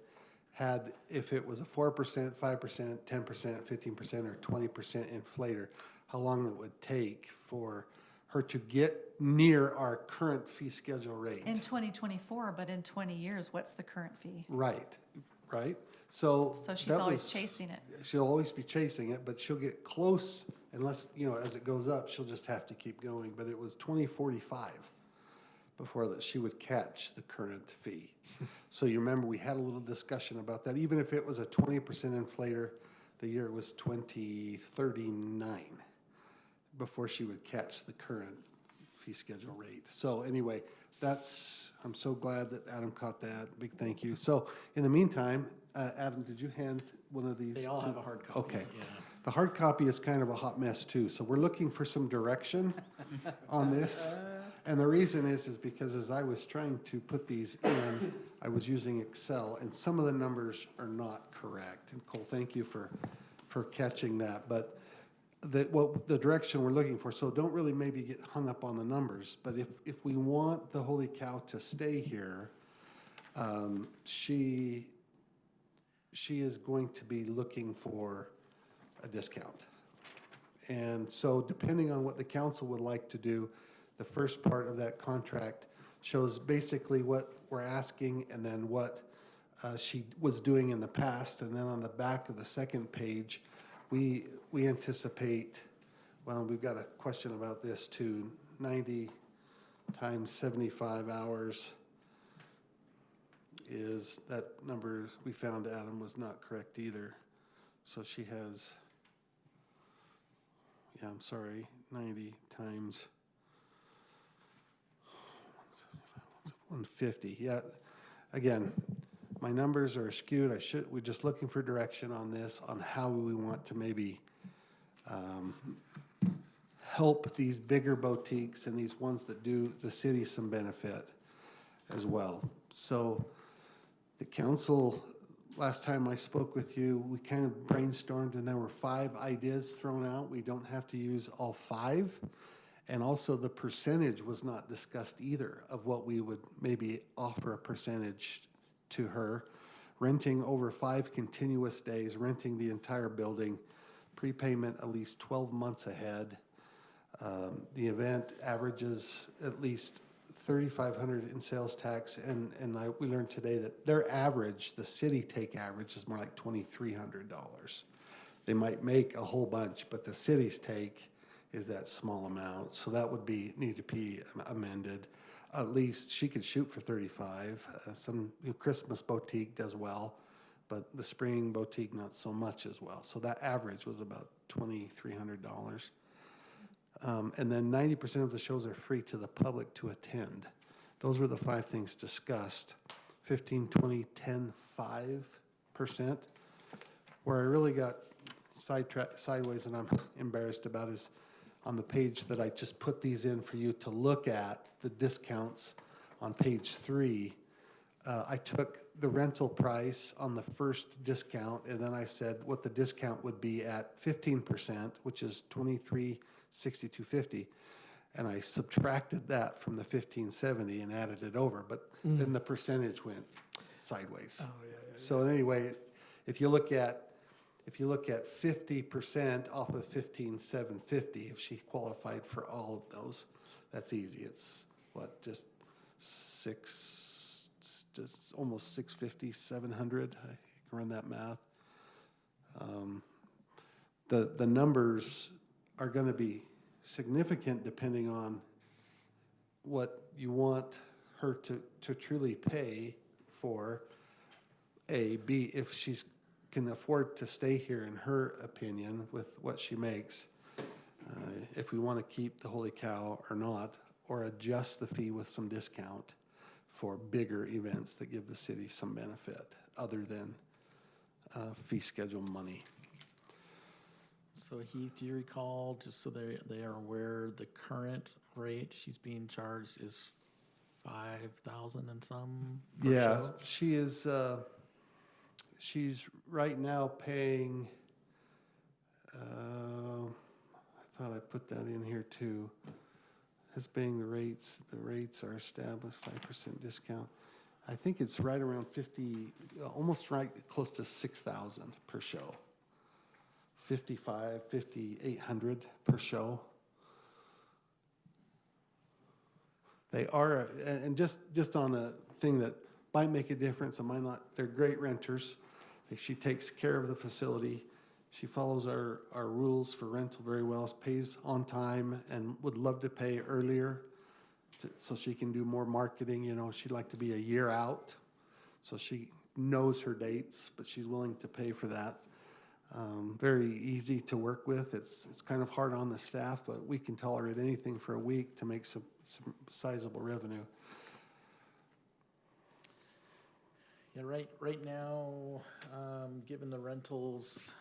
had, if it was a 4%, 5%, 10%, 15%, or 20% inflator, how long it would take for her to get near our current fee schedule rate. In 2024, but in 20 years, what's the current fee? Right. So So she's that always was- chasing it. She'll always be chasing it, but she'll get close unless, as it goes up, she'll just have to keep going. But it was 2045 before that she would catch the current fee. So you remember, we had a little discussion about that. Even if it was a 20% inflator, the year was 2039 before she would catch the current fee schedule rate. So anyway, I'm so glad that Adam caught that. Big thank you. So in the meantime, Adam, did you hand one of these? They all to- have a hard copy. Okay. Yeah. The hard copy is kind of a hot mess too, so we're looking for some direction on this. And the reason is because as I was trying to put these in, I was using Excel, and some of the numbers are not correct. And Cole, thank you for catching that. But the direction we're looking for, so don't really maybe get hung up on the numbers, but if we want the Holy Cow to stay here, she is going to be looking for a discount. And so depending on what the council would like to do, the first part of that contract shows basically what we're asking and then what she was doing in the past. And then on the back of the second page, we anticipate, well, we've got a question about this too, 90 times 75 hours is, that number we found, Adam, was not correct either. So she has, yeah, I'm sorry, 90 times 150. Yeah, again, my numbers are skewed. We're just looking for direction on this, on how we want to maybe help these bigger boutiques and these ones that do the city some benefit as well. So the council, last time I spoke with you, we kind of brainstormed and there were 5 ideas thrown out. We don't have to use all 5. And also the percentage was not discussed either of what we would maybe offer a percentage to her. Renting over 5 continuous days, renting the entire building, prepayment at least 12 months ahead. The event averages at least $3,500 in sales tax, and we learned today that their average, the city take average, is more like $2,300. They might make a whole bunch, but the city's take is that small amount, so that would need to be amended. At least she could shoot for 35. Some Christmas boutique does well, but the spring boutique not so much as well. So that average was about $2,300. And then 90% of the shows are free to the public to attend. Those were the 5 things discussed. 15, 20, 10, 5%. Where I really got sideways and I'm embarrassed about is on the page that I just put these in for you to look at, the discounts on page 3. I took the rental price on the first discount, and then I said what the discount would be at 15%, which is $2,362.50, and I subtracted that from the $1,570 and added it over. But then the percentage went sideways. Oh, So anyway, if you look at 50% off of $15,750, if she qualified for all of those, that's easy. It's what, just almost 650, 700. I can run that math. The numbers are going to be significant depending on what you want her to truly pay for. A, B, if she's can afford to stay here, in her opinion, with what she makes, if we want to keep the Holy Cow or not, or adjust the fee with some discount for bigger events that give the city some benefit other than fee schedule money. So Heath, do you recall, just so they are aware, the current rate she's being charged is 5,000 and some per show? She is. She's right now paying. I thought I put that in here too. As paying the rates. The rates are established, 5% discount. I think it's right around 50, almost right close to 6,000 per show. 5,800 per show. They are, and just on a thing that might make a difference and might not, they're great renters. She takes care of the facility. She follows our rules for rental very well, pays on time, and would love to pay earlier so she can do more marketing. You know, she'd like to be a year out. So she knows her dates, but she's willing to pay for that. Very easy to work with. It's kind of hard on the staff, but we can tolerate anything for a week to make some sizable revenue. Yeah, right now, given the rentals,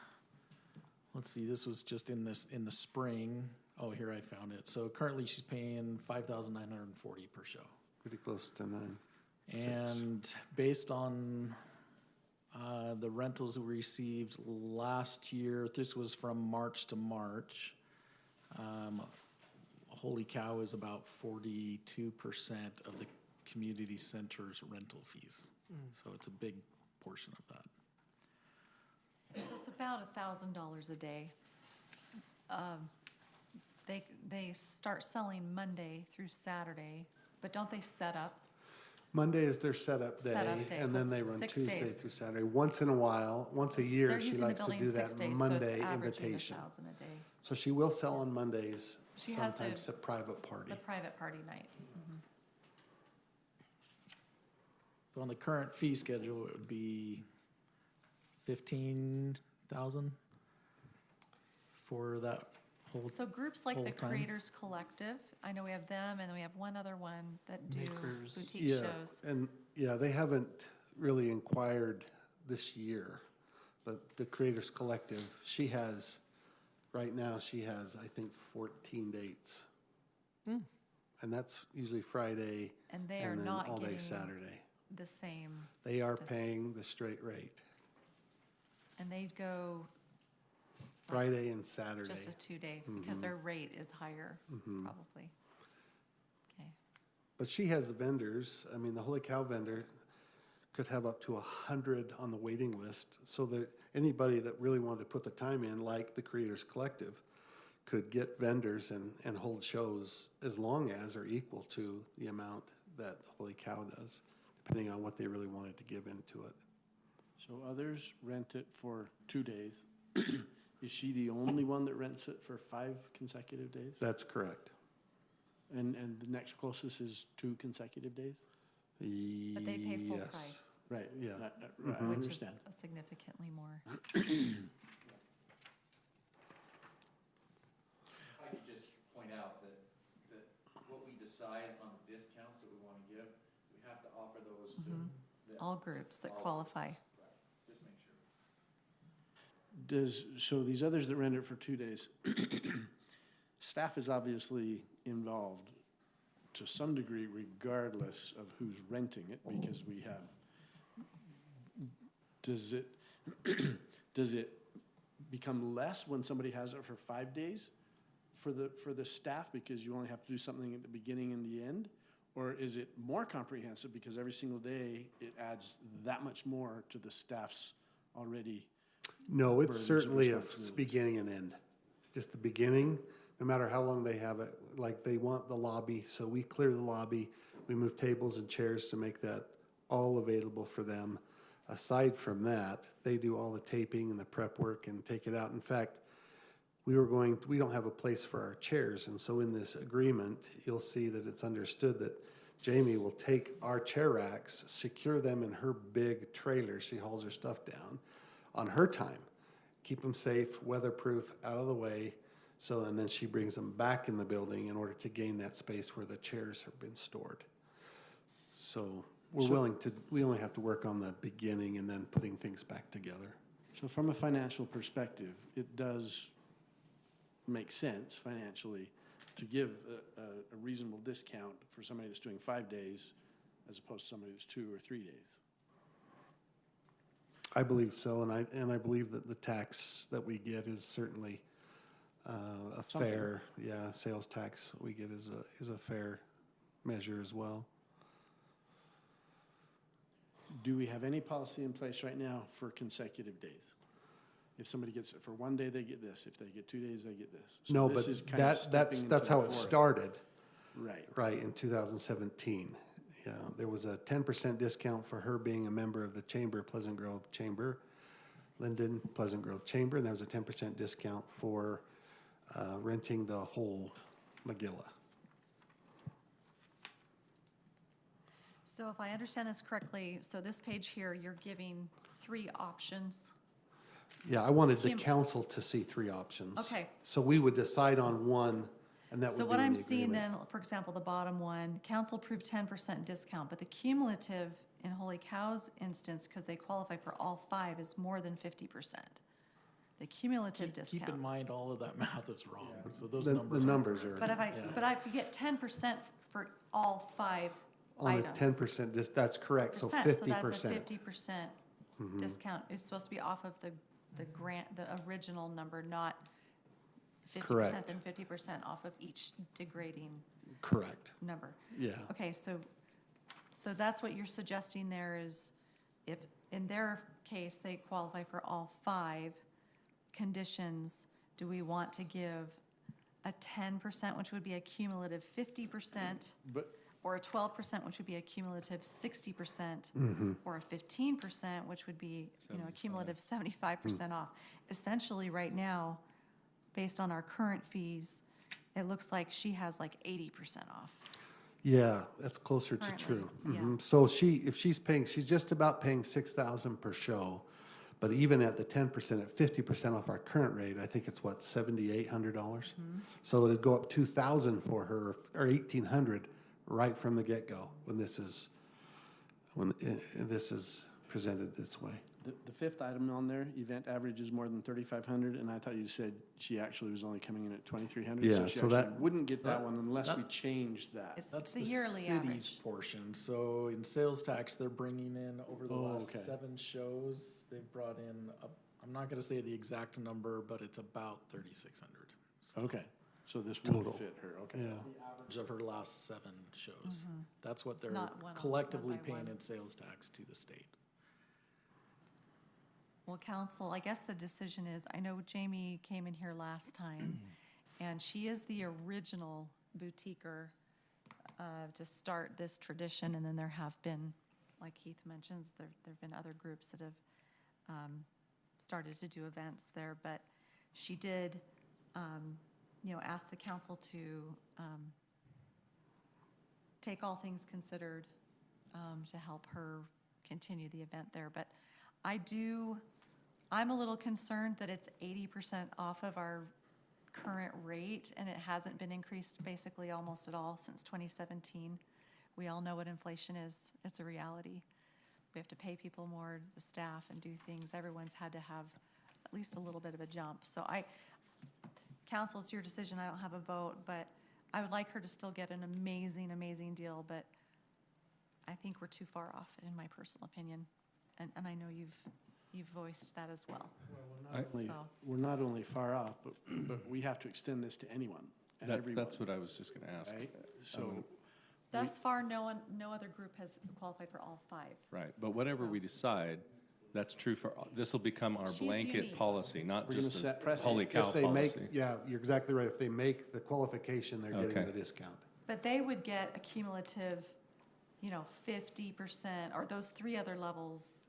let's see, this was just in the spring. Oh, here I found it. So currently she's paying $5,940 per show. Pretty close to 9. And based on the rentals that we received last year, this was from March to March. Holy Cow is about 42% of the community center's rental fees. So it's a big portion of that. So it's about $1,000 a day. They start selling Monday through Saturday, but don't they set up? Monday is their setup day, Setup day, and so then it's they run 6 Tuesday days. through Saturday. Once in a while, once a year, They're she using the likes to building do 6 that days, Monday so it's averaging invitation. $1,000 a day. So she will sell on Mondays, She has sometimes a private party. The private party night. So on the current fee schedule, it would be 15,000 for that whole. So groups like Whole the time? Creators Collective, I know we have them, and then we have one other one that do Makers. boutique Yeah, shows. and, yeah, they haven't really inquired this year, but the Creators Collective, she has, right now, she has, I think, 14 dates. And that's usually Friday And they are and then not all day getting Saturday. the same, They are Does- paying the straight rate, and they go Friday and Saturday. just a 2-day, because their rate is higher, probably. Okay. But she has vendors, I mean, the Holy Cow vendor could have up to 100 on the waiting list, so that anybody that really wanted to put the time in, like the Creators Collective, could get vendors and hold shows as long as or equal to the amount that the Holy Cow does, depending on what they really wanted to give into it. So others rent it for 2 days. Is she the only one that rents it for 5 consecutive days? That's correct. And the next closest is 2 consecutive days? But they pay full Yes. price, Right. Yeah. Right, I which is understand. significantly more. If I could just point out that what we decide on the discounts that we want to give, we have to offer those to the. All groups that all- qualify. Right, just make sure. So these others that rent it for 2 days, staff is obviously involved to some degree regardless of who's renting it, because we have, does it become less when somebody has it for 5 days for the staff because you only have to do something at the beginning and the end? Or is it more comprehensive because every single day it adds that much more to the staff's already? No, it's Burdens of certainly a responsibilities. beginning and end. Just the beginning, no matter how long they have it, like they want the lobby, so we clear the lobby, we move tables and chairs to make that all available for them. Aside from that, they do all the taping and the prep work and take it out. In fact, we don't have a place for our chairs, and so in this agreement, you'll see that it's understood that Jamie will take our chair racks, secure them in her big trailer, she hauls her stuff down, on her time. Keep them safe, weatherproof, out of the way, and then she brings them back in the building in order to gain that space where the chairs have been stored. So we only have to work on the beginning and then putting things back together. So from a financial perspective, it does make sense financially to give a reasonable discount for somebody that's doing 5 days as opposed to somebody who's 2 or 3 days. I believe so, and I believe that the tax that we get is certainly a Something. fair, sales tax we get is a fair measure as well. Do we have any policy in place right now for consecutive days? If somebody gets it for 1 day, they get this. If they get 2 days, they get this. So No, this but is kind of stepping that's into how the it fourth. started, Right. in 2017. Yeah, there was a 10% discount for her being a member of the Chamber, Pleasant Grove Chamber, Lindon, Pleasant Grove Chamber, and there was a 10% discount for renting the whole Magilla. So if I understand this correctly, so this page here, you're giving 3 options. Yeah, I wanted the Kim- council to see 3 options. Okay. So we would decide on one, and that would be So in what the I'm seeing agreement. then, for example, the bottom one, council approved 10% discount, but the cumulative in Holy Cow's instance, because they qualify for all 5, is more than 50%. The cumulative Keep in discount. mind, all of that math is wrong, so those The numbers. numbers are, But if I, Yeah. but I could get 10% for all 5 on a items. 10%, that's correct, so So 50%. that's a 50% discount. It's supposed to be off of the grant, the original number, not 50% Correct. and 50% off of each degrading Correct, number. yeah. Okay, so that's what you're suggesting there is, if, in their case, they qualify for all 5 conditions, do we want to give a 10%, which would be a cumulative 50%, But or a 12%, which would be a cumulative 60%, or a 15%, which would be, a cumulative 75% off? Essentially, right now, based on our current fees, it looks like she has like 80% off. Yeah, that's closer to Currently, true. yeah. So if she's paying, she's just about paying 6,000 per show. But even at the 10%, at 50% off our current rate, I think it's what, $7,800? So it'd go up 2,000 for her, or 1,800 right from the get-go when this is presented this way. The fifth item on there, event average is more than 3,500, and I thought you said she actually was only coming in at 2,300. Yeah, she so actually that- wouldn't get that that- one unless we that- changed that. It's That's the the yearly city's average. portion. So in sales tax, they're bringing in over the Oh, last okay. 7 shows, they've brought in, I'm not gonna say the exact number, but it's about 3,600. So Okay, so this would Total. fit her, okay. Yeah. the average of her last 7 shows. That's what they're Not one collectively by paying one. in sales tax to the state. Well, council, I guess the decision is, I know Jamie came in here last time, and she is the original boutiquer to start this tradition, and then there have been, like Keith mentions, there've been other groups that have started to do events there, but she did, ask the council to take all things considered to help her continue the event there, but I'm a little concerned that it's 80% off of our current rate, and it hasn't been increased basically almost at all since 2017. We all know what inflation is. It's a reality. We have to pay people more, the staff, and do things. Everyone's had to have at least a little bit of a jump. So council, it's your decision. I don't have a vote, but I would like her to still get an amazing, amazing deal, but I think we're too far off, in my personal opinion. And I know you've voiced that as well. Only- So- We're not only far off, but we have to extend this to anyone and everyone. That's what I was just gonna ask. Right? So, Thus far, no other group has qualified for all 5. Right, but whatever So- we decide, that's true for, this will become our She's blanket unique. policy, not We're gonna just a set precedent. holy cow If they make, policy. yeah, you're exactly right. If they make the qualification, they're getting Okay. the discount. But they would get a cumulative, 50%, or those 3 other levels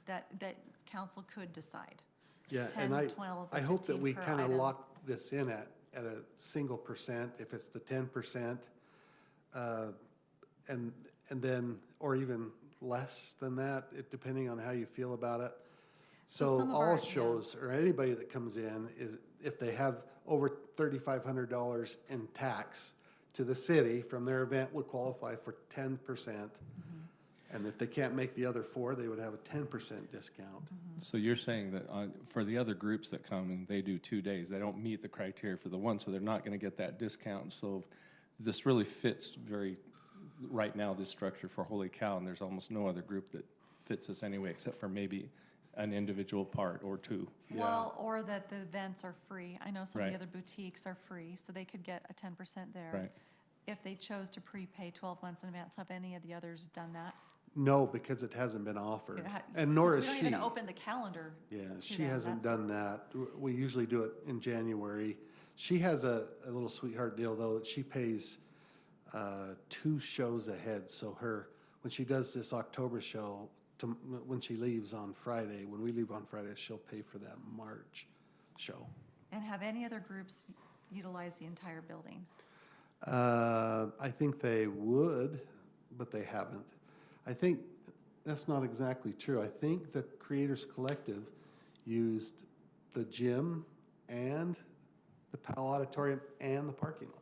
that council could decide. Yeah, 10, and 12, or I hope that 15 we per kind of item. lock this in at a single percent, if it's the 10%, and then, or even less than that, depending on how you feel about it. So So some of all our- shows, or anybody that comes in, is, if they have over $3,500 in tax to the city from their event, would qualify for 10%. And if they can't make the other 4, they would have a 10% discount. So you're saying that for the other groups that come and they do 2 days, they don't meet the criteria for the one, so they're not gonna get that discount. So this really fits right now, this structure for Holy Cow, and there's almost no other group that fits us anyway, except for maybe an individual part or 2. Well, or that the events are free. I know some of the Right. other boutiques are free, so they could get a 10% there. Right. If they chose to prepay 12 months in advance, have any of the others done that? No, because it hasn't been offered, It ha- and nor because is We she. don't even open the calendar. Yeah, to she them. hasn't That's- done that. We usually do it in January. She has a little sweetheart deal, though, that she pays 2 shows ahead. So when she does this October show, when she leaves on Friday, when we leave on Friday, she'll pay for that March show. And have any other groups utilize the entire building? I think they would, but they haven't. I think that's not exactly true. I think the Creators Collective used the gym and the Powell Auditorium and the parking lot.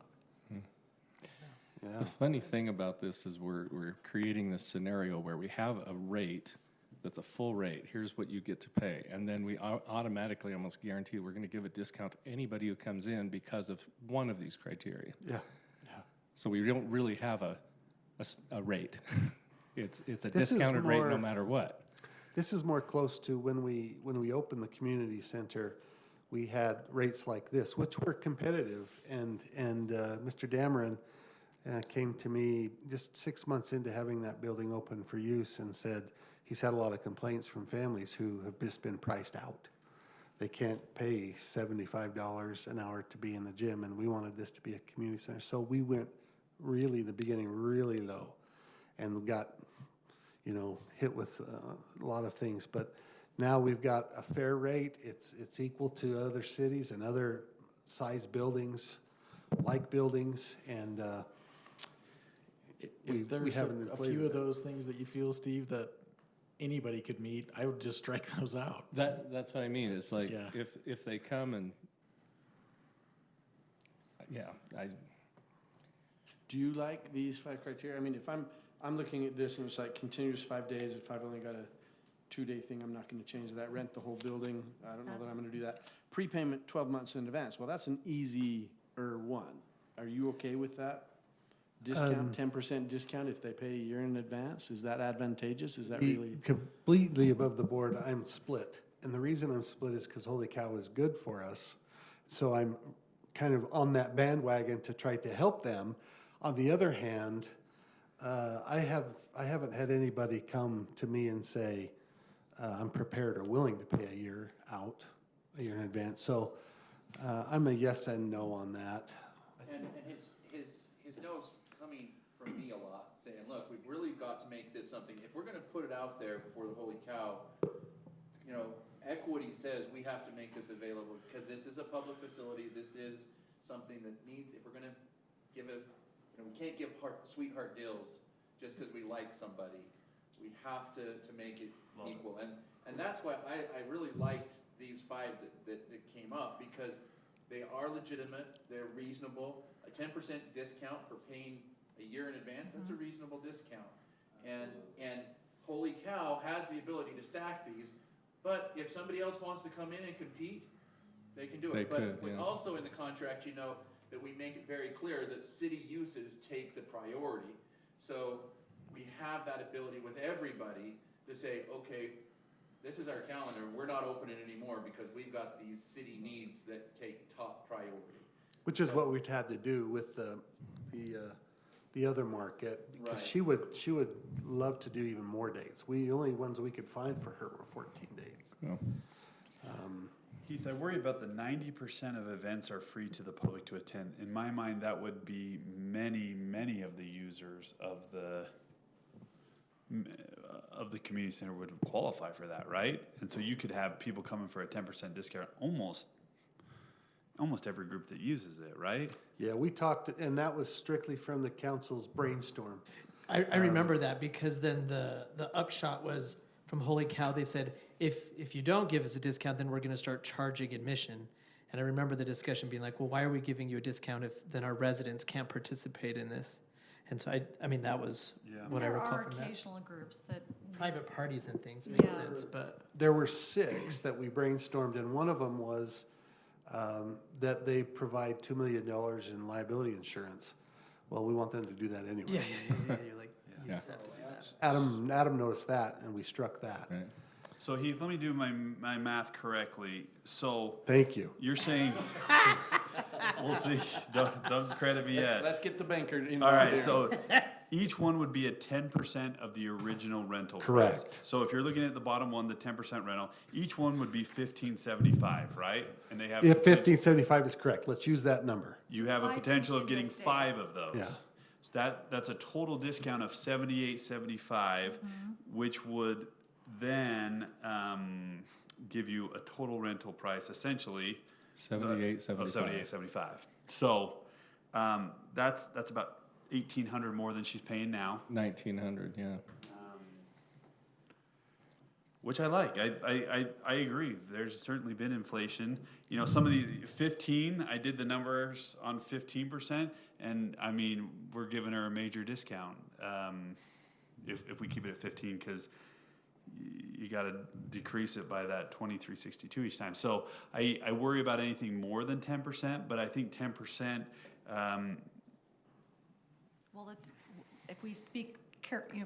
Yeah, The funny thing about this is we're creating this scenario where we have a rate that's a full rate. Here's what you get to pay. And then we automatically almost guarantee we're going to give a discount to anybody who comes in because of one of these criteria. yeah. So we don't really have a rate. It's a This is discounted rate no more- matter what. This is more close to when we opened the community center, we had rates like this, which were competitive. And Mr. Dameron came to me just 6 months into having that building open for use and said he's had a lot of complaints from families who have just been priced out. They can't pay $75 an hour to be in the gym, and we wanted this to be a community center. So we went in the beginning really low and got hit with a lot of things, but now we've got a fair rate. It's equal to other cities and other size buildings, and we If there's haven't a inflated few of it. those things that you feel, Steve, that anybody could meet, I would just strike those out. That's what I mean, it's like, Yeah. if they come and, yeah, Do you like these 5 criteria? I mean, if I'm looking at this and it's like continuous 5 days, if I've only got a 2-day thing, I'm not gonna change that. Rent the whole building, I don't know that I'm gonna do that. Prepayment 12 months in advance, well, that's an easier one. Are you okay with that? Discount, 10% discount if they pay a year in advance? Is that advantageous? Is that Be really? completely above the board, I'm split. And the reason I'm split is because Holy Cow is good for us. So I'm kind of on that bandwagon to try to help them. On the other hand, I haven't had anybody come to me and say, I'm prepared or willing to pay a year in advance. So I'm a yes and no on that. And his no's coming from me a lot, saying, look, we've really got to make this something, if we're gonna put it out there for the Holy Cow, you know, equity says we have to make this available, because this is a public facility, this is something that needs, if we're gonna give it, you know, we can't give sweetheart deals just because we like somebody. We have to make it equal, and that's why I really liked these 5 that came up, because they are legitimate, they're reasonable. A 10% discount for paying a year in advance, that's a reasonable discount. And Holy Cow has the ability to stack these, but if somebody else wants to come in and compete, they can do it. They could, But yeah. also in the contract, you know, that we make it very clear that city uses take the priority. So we have that ability with everybody to say, okay, this is our calendar, we're not opening anymore because we've got these city needs that take top priority. Which is what we'd had to do with the other market, because Right. she would love to do even more dates. The only ones we could find for her were 14 days. no. Heath, I worry about the 90% of events are free to the public to attend. In my mind, that would be many of the users of the community center would qualify for that, right? And so you could have people coming for a 10% discount, almost every group that uses it, right? Yeah, we talked, and that was strictly from the council's brainstorm. I remember that, because then the upshot was from Holy Cow, they said, if you don't give us a discount, then we're gonna start charging admission. And I remember the discussion being like, well, why are we giving you a discount if then our residents can't participate in this? And so I mean, that was what I recall There from are that. occasional groups that use Private parties and things make Yeah. sense, but There were 6 that we brainstormed, and one of them was that they provide $2 million in liability insurance. Well, we want them to do that anyway. yeah, you're like, you Yeah. just have to do that. Adam noticed that, and we struck that. Right. So Heath, let me do my math correctly. So Thank you. you're saying, we'll see, don't credit me yet. Let's get the banker in. All right, so each one would be a 10% of the original rental price. Correct. So if you're looking at the bottom one, the 10% rental, each one would be $1,575, right? And they have. If 1575 is correct, let's use that number. You have a Five potential of getting continuous 5 days. of those. Yeah. So that's a total discount of $78.75, which would then give you a total rental price essentially of 78.75. $78.75. So that's about $1,800 more than she's paying now. 1,900, yeah. Which I like. I agree. There's certainly been inflation. You know, some of the 15, I did the numbers on 15%, and I mean, we're giving her a major discount if we keep it at 15, because you got to decrease it by that 2362 each time. So I worry about anything more than 10%, but I think 10%. Well, if we speak,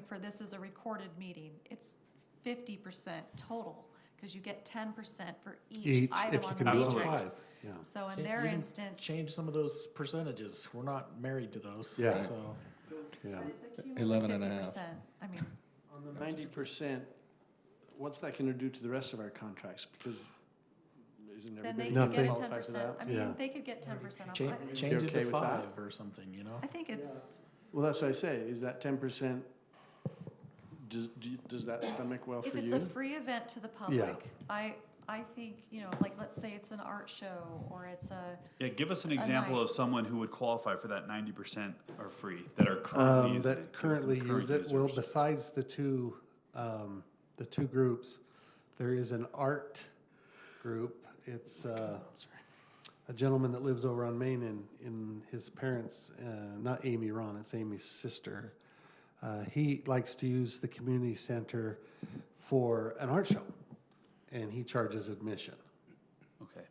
for this as a recorded meeting, it's 50% total, because you get 10% for each If item you on can the do it matrix. 5, yeah. So in You their can instance, change some of those percentages. We're not married to those. Yeah. So Yeah. but it's a cumulative 11 and a half. 50%. I mean, On the 90%, what's that gonna do to the rest of our contracts? Because isn't then they everybody could gonna get qualify for 10%. that? I Yeah. mean, they could get 10% off. change You're it okay to with that? 5 or something, you know? I think it's, Well, that's what I say, is that 10%, does that stomach well if for it's you? a free event to the public, I I think, like, let's say it's an art show, or it's Yeah, give us an A example night. of someone who would qualify for that 90% are free, that are currently using it. That Give us some currently current use it. Well, users. besides the two groups, there is an art group. It's a gentleman that lives over on Main in his parents, not Amy Ron, it's Amy's sister. He likes to use the community center for an art show, and he charges admission. Okay.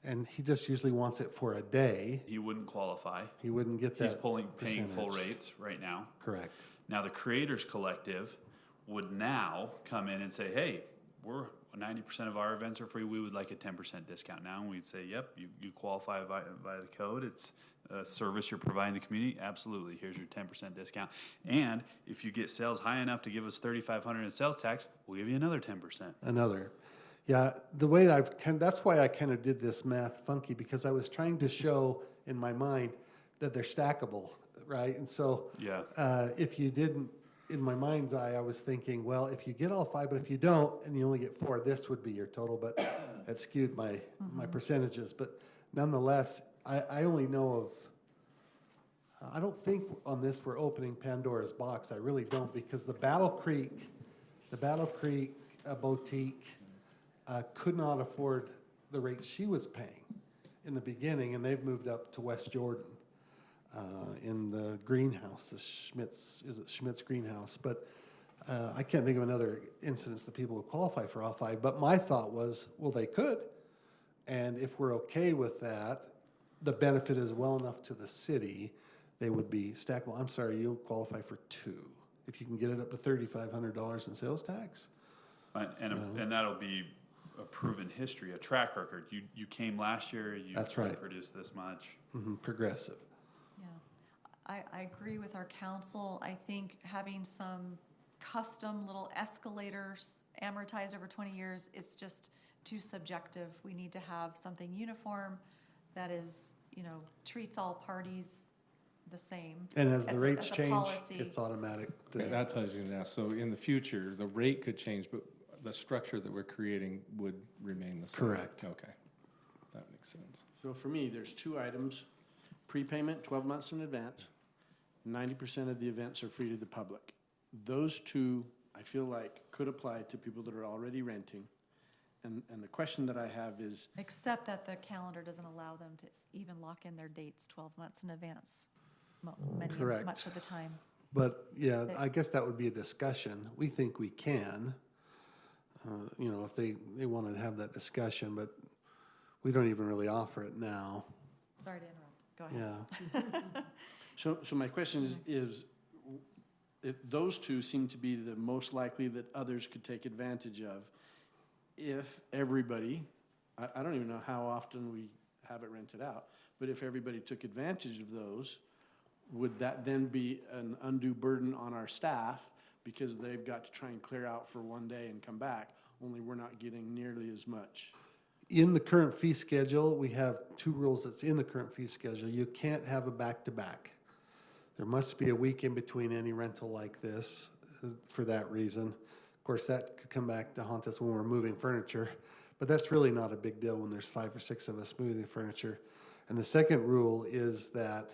And he just usually wants it for a day. He wouldn't qualify. He wouldn't get that He's paying full percentage. rates right now. Correct. Now, the Creators Collective would now come in and say, hey, 90% of our events are free. We would like a 10% discount now. And we'd say, yep, you qualify by the code. It's a service you're providing the community. Absolutely. Here's your 10% discount. And if you get sales high enough to give us $3,500 in sales tax, we'll give you another 10%. Another. Yeah, the way that's why I kind of did this math funky, because I was trying to show in my mind that they're stackable, right? And so Yeah. if you didn't, in my mind's eye, I was thinking, well, if you get all 5, but if you don't and you only get 4, this would be your total, but that skewed my percentages. But nonetheless, I only know of, I don't think on this we're opening Pandora's box. I really don't, because the Battle Creek boutique could not afford the rate she was paying in the beginning, and they've moved up to West Jordan in the greenhouse, the Schmidt's greenhouse. But I can't think of another instance that people would qualify for all 5. But my thought was, well, they could. And if we're okay with that, the benefit is well enough to the city, they would be stackable. I'm sorry, you'll qualify for 2. If you can get it up to $3,500 in sales tax. And that'll be a proven history, a track record. You came last year, you That's right. produced this much. Progressive. Yeah. I agree with our council. I think having some custom little escalators amortized over 20 years, it's just too subjective. We need to have something uniform that is, treats all parties the same. And as the As a- rates as a change, policy. it's automatic. That's what I was going to ask. So in the future, the rate could change, but the structure that we're creating would remain the same? Correct. Okay. That makes sense. So for me, there's 2 items: prepayment, 12 months in advance. 90% of the events are free to the public. Those 2, I feel like, could apply to people that are already renting. And the question that I have is, Except that the calendar doesn't allow them to even lock in their dates 12 months in advance, Correct. much of the time. But yeah, I guess that would be a discussion. We think we can, if they want to have that discussion, but we don't even really offer it now. Sorry to interrupt. Go ahead. Yeah. so my question is if those 2 seem to be the most likely that others could take advantage of, if everybody, I don't even know how often we have it rented out, but if everybody took advantage of those, would that then be an undue burden on our staff because they've got to try and clear out for one day and come back, only we're not getting nearly as much? In the current fee schedule, we have 2 rules that's in the current fee schedule. You can't have a back-to-back. There must be a week in between any rental like this for that reason. Of course, that could come back to haunt us when we're moving furniture, but that's really not a big deal when there's 5 or 6 of us moving the furniture. And the second rule is that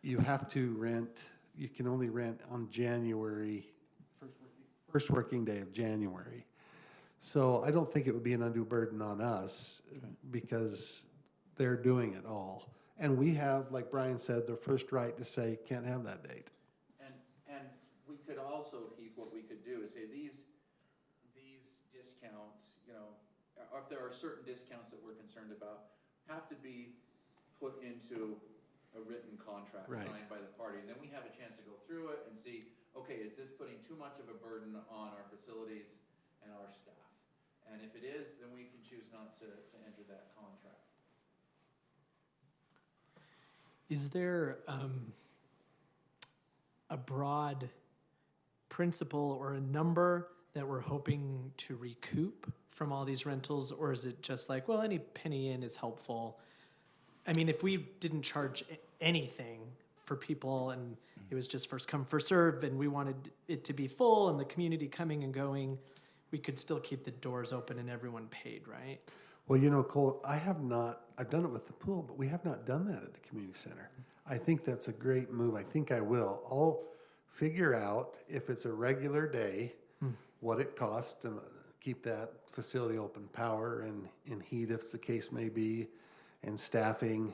you have to rent, you can only rent on January, first working day of January. So I don't think it would be an undue burden on us because they're doing it all. And we have, like Brian said, the first right to say, can't have that date. And we could also, Heath, what we could do is say these discounts, or if there are certain discounts that we're concerned about, have to be put into a written contract Right. signed by the party. And then we have a chance to go through it and see, okay, is this putting too much of a burden on our facilities and our staff? And if it is, then we can choose not to enter that contract. Is there a broad principle or a number that we're hoping to recoup from all these rentals? Or is it just like, well, any penny in is helpful? I mean, if we didn't charge anything for people and it was just first come, first serve, and we wanted it to be full and the community coming and going, we could still keep the doors open and everyone paid, right? Well, Cole, I've done it with the pool, but we have not done that at the community center. I think that's a great move. I think I will. I'll figure out if it's a regular day, what it costs to keep that facility open, power and heat if the case may be, and staffing.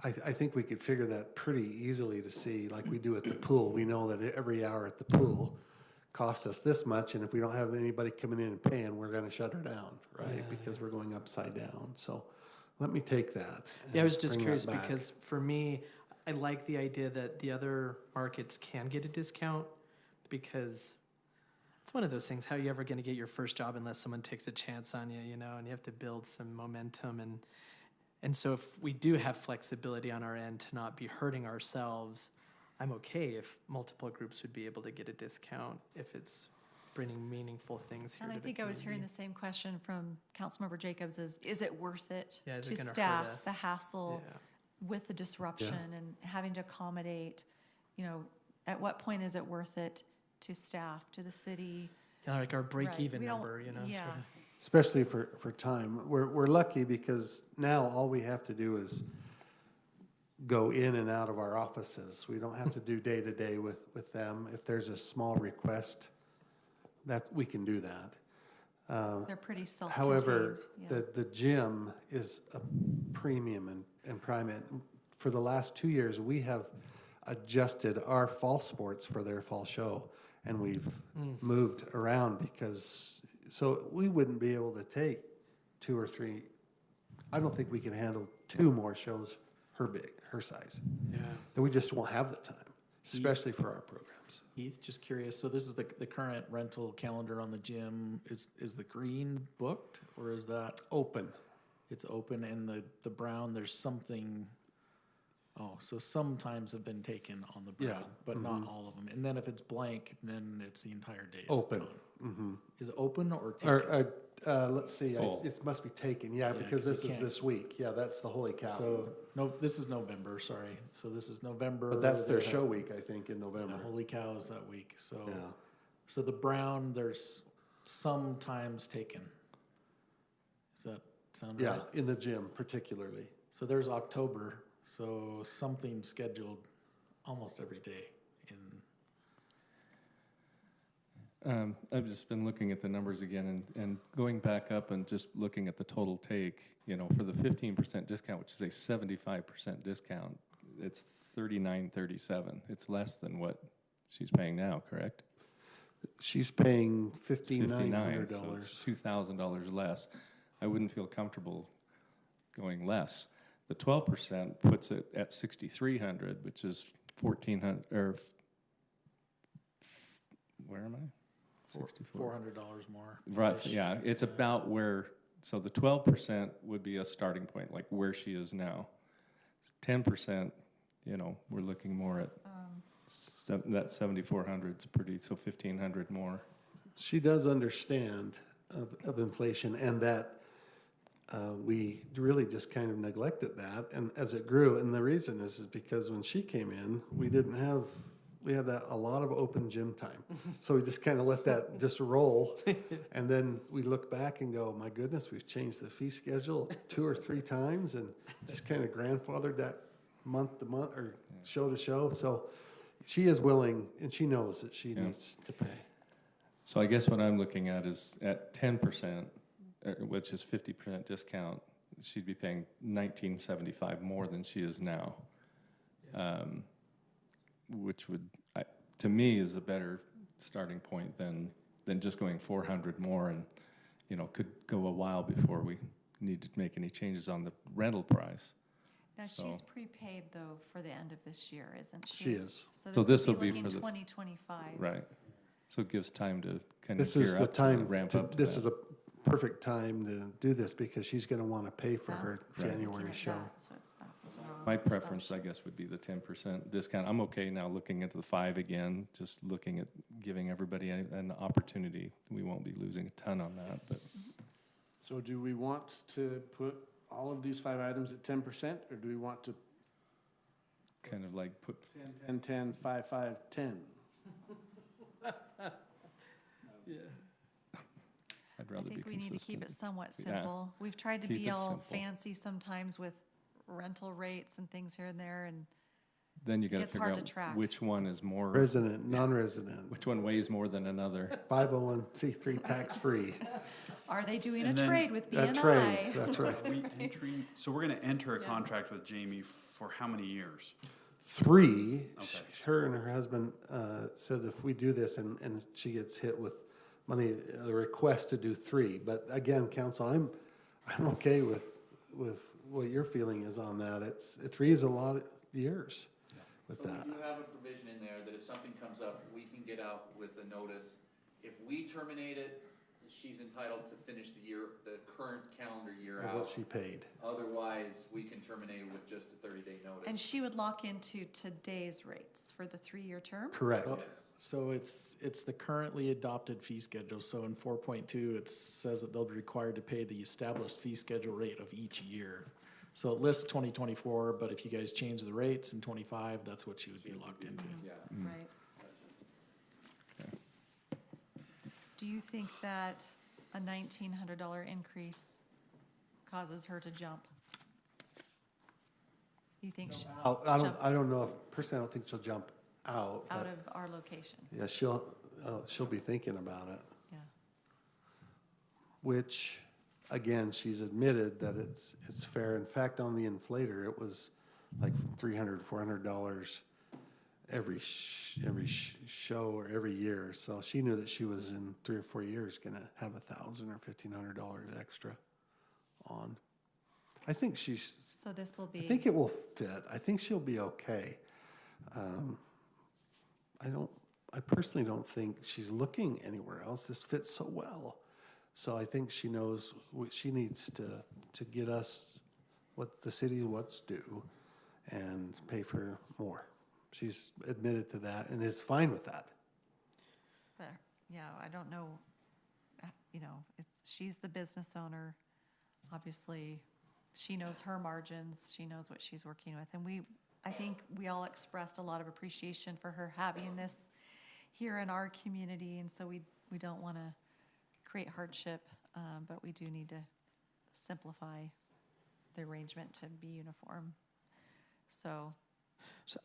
I think we could figure that pretty easily to see, like we do at the pool. We know that every hour at the pool costs us this much, and if we don't have anybody coming in and paying, we're gonna shut her down, right? Because we're going upside down. So let me take that. Yeah, I was just bring that curious back. because for me, I like the idea that the other markets can get a discount because it's one of those things. How are you ever going to get your first job unless someone takes a chance on you, and you have to build some momentum. And so if we do have flexibility on our end to not be hurting ourselves, I'm okay if multiple groups would be able to get a discount if it's bringing meaningful things here And to I the think I was hearing community. the same question from Councilmember Jacobs is it worth it Yeah, is it to gonna hurt staff us? the hassle Yeah. with the disruption and having to accommodate, at what point is it worth it to staff, to the city? Yeah, like our break-even We don't- number, Yeah, sort of. Especially for time. We're lucky because now all we have to do is go in and out of our offices. We don't have to do day to day with them. If there's a small request, that we can do that. they're pretty self-contained. However, yeah. the gym is a premium and prime. For the last 2 years, we have adjusted our fall sports for their fall show, and we've moved around so we wouldn't be able to take 2 or 3. I don't think we can handle 2 more shows her size. Yeah. And we just won't have the time, especially for our programs. Heath, just curious, so this is the current rental calendar on the gym. Is the green booked, or is that, Open. it's open, and the brown, there's something, so some times have been taken on the brown, Yeah, but not all of them. And then if it's blank, then it's the entire day is Open. gone. Is it open or taken? Or, let's see, Full. it must be taken, yeah, because 'cause you this is can't- this week. Yeah, that's the Holy Cow. So, no, this is November, sorry. So this is November. But that's their they have- show week, I think, in The November. Holy Cow is that week, so. Yeah. So the brown, there's sometimes taken. Does that sound right? Yeah, in the gym particularly. So there's October, so something scheduled almost every day in, I've just been looking at the numbers again and going back up and just looking at the total take, for the 15% discount, which is a 75% discount, it's $39.37. It's less than what she's paying now, correct? She's paying It's $5,900. so it's $2,000 less. I wouldn't feel comfortable going less. The 12% puts it at $6,300, which is $1,400, or where am I? $400 more. Right, yeah, it's about where, so the 12% would be a starting point, like where she is now. 10%, we're looking more at, that 7,400 is pretty, so 1,500 more. She does understand of inflation and that we really just kind of neglected that and as it grew. And the reason is because when she came in, we had a lot of open gym time. So we just kind of let that just roll. And then we look back and go, my goodness, we've changed the fee schedule 2 or 3 times and just kind of grandfathered that month to month or show to show. So she is willing and she knows that she needs to pay. So I guess what I'm looking at is at 10%, which is 50% discount, she'd be paying $1,975 more than she is now. Which would, to me, is a better starting point than just going 400 more and, could go a while before we need to make any changes on the rental price. Now, So- she's prepaid, though, for the end of this year, isn't she? She is. So this will be looking for the- 2025. Right. So it gives time to kind of This is gear the up, time, ramp up to this that. is a perfect time to do this because she's going to want to pay for her I was thinking January of show. that, so that was a wrong My preference, assumption. I guess, would be the 10% discount. I'm okay now looking into the 5 again, just looking at giving everybody an opportunity. We won't be losing a ton on that, but So do we want to put all of these 5 items at 10%, or do we want to kind of like put, 10, 10, 10, 5, 5, 10? I'd I rather be think we need to keep it consistent. somewhat Yeah. simple. We've tried to Keep be it all simple. fancy sometimes with rental rates and things here and there, and Then you gotta It's figure hard to out track. which one is more, Resident, non-resident, which one weighs more than another. 501c3 tax-free. are they doing a And then- trade with A BNI? trade, that's right. Are we entering, so we're gonna enter a Yeah. contract with Jamie for how many years? 3, Okay. her and her husband said if we do this and she gets hit with money, a request to do 3. But again, council, I'm okay with what your feeling is on that. 3 is a lot of years with But that. we do have a provision in there that if something comes up, we can get out with a notice. If we terminate it, she's entitled to finish the current calendar year Of what out. she paid. Otherwise, we can terminate it with just a 30-day notice. And she would lock into today's rates for the 3-year term? Correct. So it's the currently adopted fee schedule. So in 4.2, it says that they'll be required to pay the established fee schedule rate of each year. So it lists 2024, but if you guys change the rates in 25, that's what you would be locked into. Yeah. Right. Do you think that a $1,900 increase causes her to jump? You think she, I don't know, personally, I don't think she'll jump out, out but of our location? yeah, she'll be thinking about it. Yeah. Which, again, she's admitted that it's fair. In fact, on the inflator, it was like $300, $400 every show or every year. So she knew that she was in 3 or 4 years gonna have $1,000 or $1,500 extra on. I think So this will I be, think it will fit. I think she'll be okay. I personally don't think she's looking anywhere else. This fits so well. So I think she knows what she needs to get us what's due and pay for more. She's admitted to that and is fine with that. but, yeah, I don't know, she's the business owner. Obviously, she knows her margins, she knows what she's working with. And I think we all expressed a lot of appreciation for her having this here in our community. And so we don't want to create hardship, but we do need to simplify the arrangement to be uniform. So,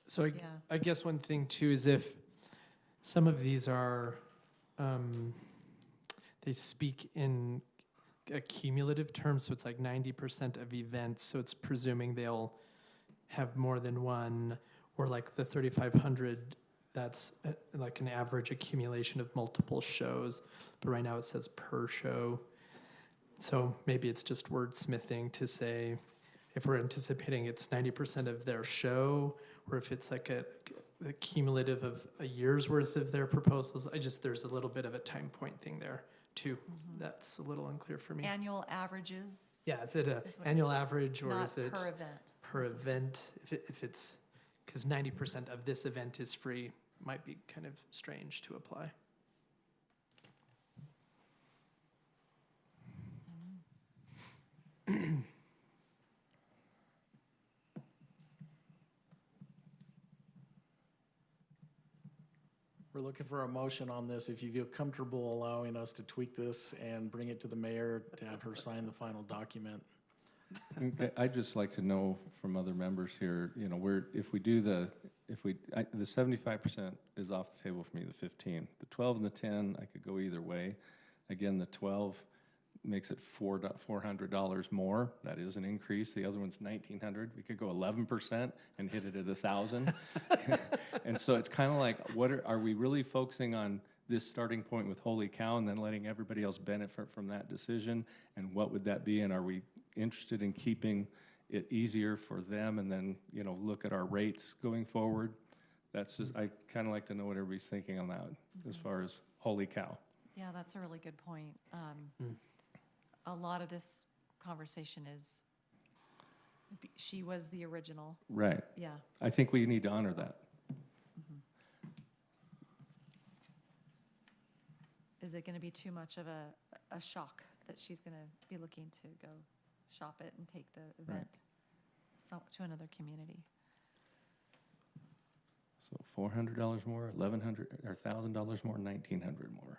So yeah. I guess one thing too is if some of these are, they speak in a cumulative term, so it's like 90% of events, so it's presuming they'll have more than one, or like the 3,500, that's like an average accumulation of multiple shows, but right now it says per show. So maybe it's just wordsmithing to say, if we're anticipating it's 90% of their show, or if it's like a cumulative of a year's worth of their proposals. There's a little bit of a time point thing there too. That's a little unclear for me. Annual averages? Yeah, is it a is what- annual average or Not is it per event. per event? If it's, because 90% of this event is free, might be kind of strange to apply. We're looking for a motion on this. If you feel comfortable allowing us to tweak this and bring it to the mayor to have her sign the final document. Okay, I'd just like to know from other members here, if we do the 75% is off the table for me, the 15. The 12 and the 10, I could go either way. Again, the 12 makes it $400 more. That is an increase. The other one's $1,900. We could go 11% and hit it at 1,000. And so it's kind of like, are we really focusing on this starting point with Holy Cow and then letting everybody else benefit from that decision? And what would that be? And are we interested in keeping it easier for them and then, look at our rates going forward? That's just, I kind of like to know what everybody's thinking on that as far as Holy Cow. Yeah, that's a really good point. A lot of this conversation is, she was the original, Right. yeah. I think we need to honor that. Is it gonna be too much of a shock that she's gonna be looking to go shop it and take the event to another community? So $400 more, $1,100, or $1,000 more, $1,900 more.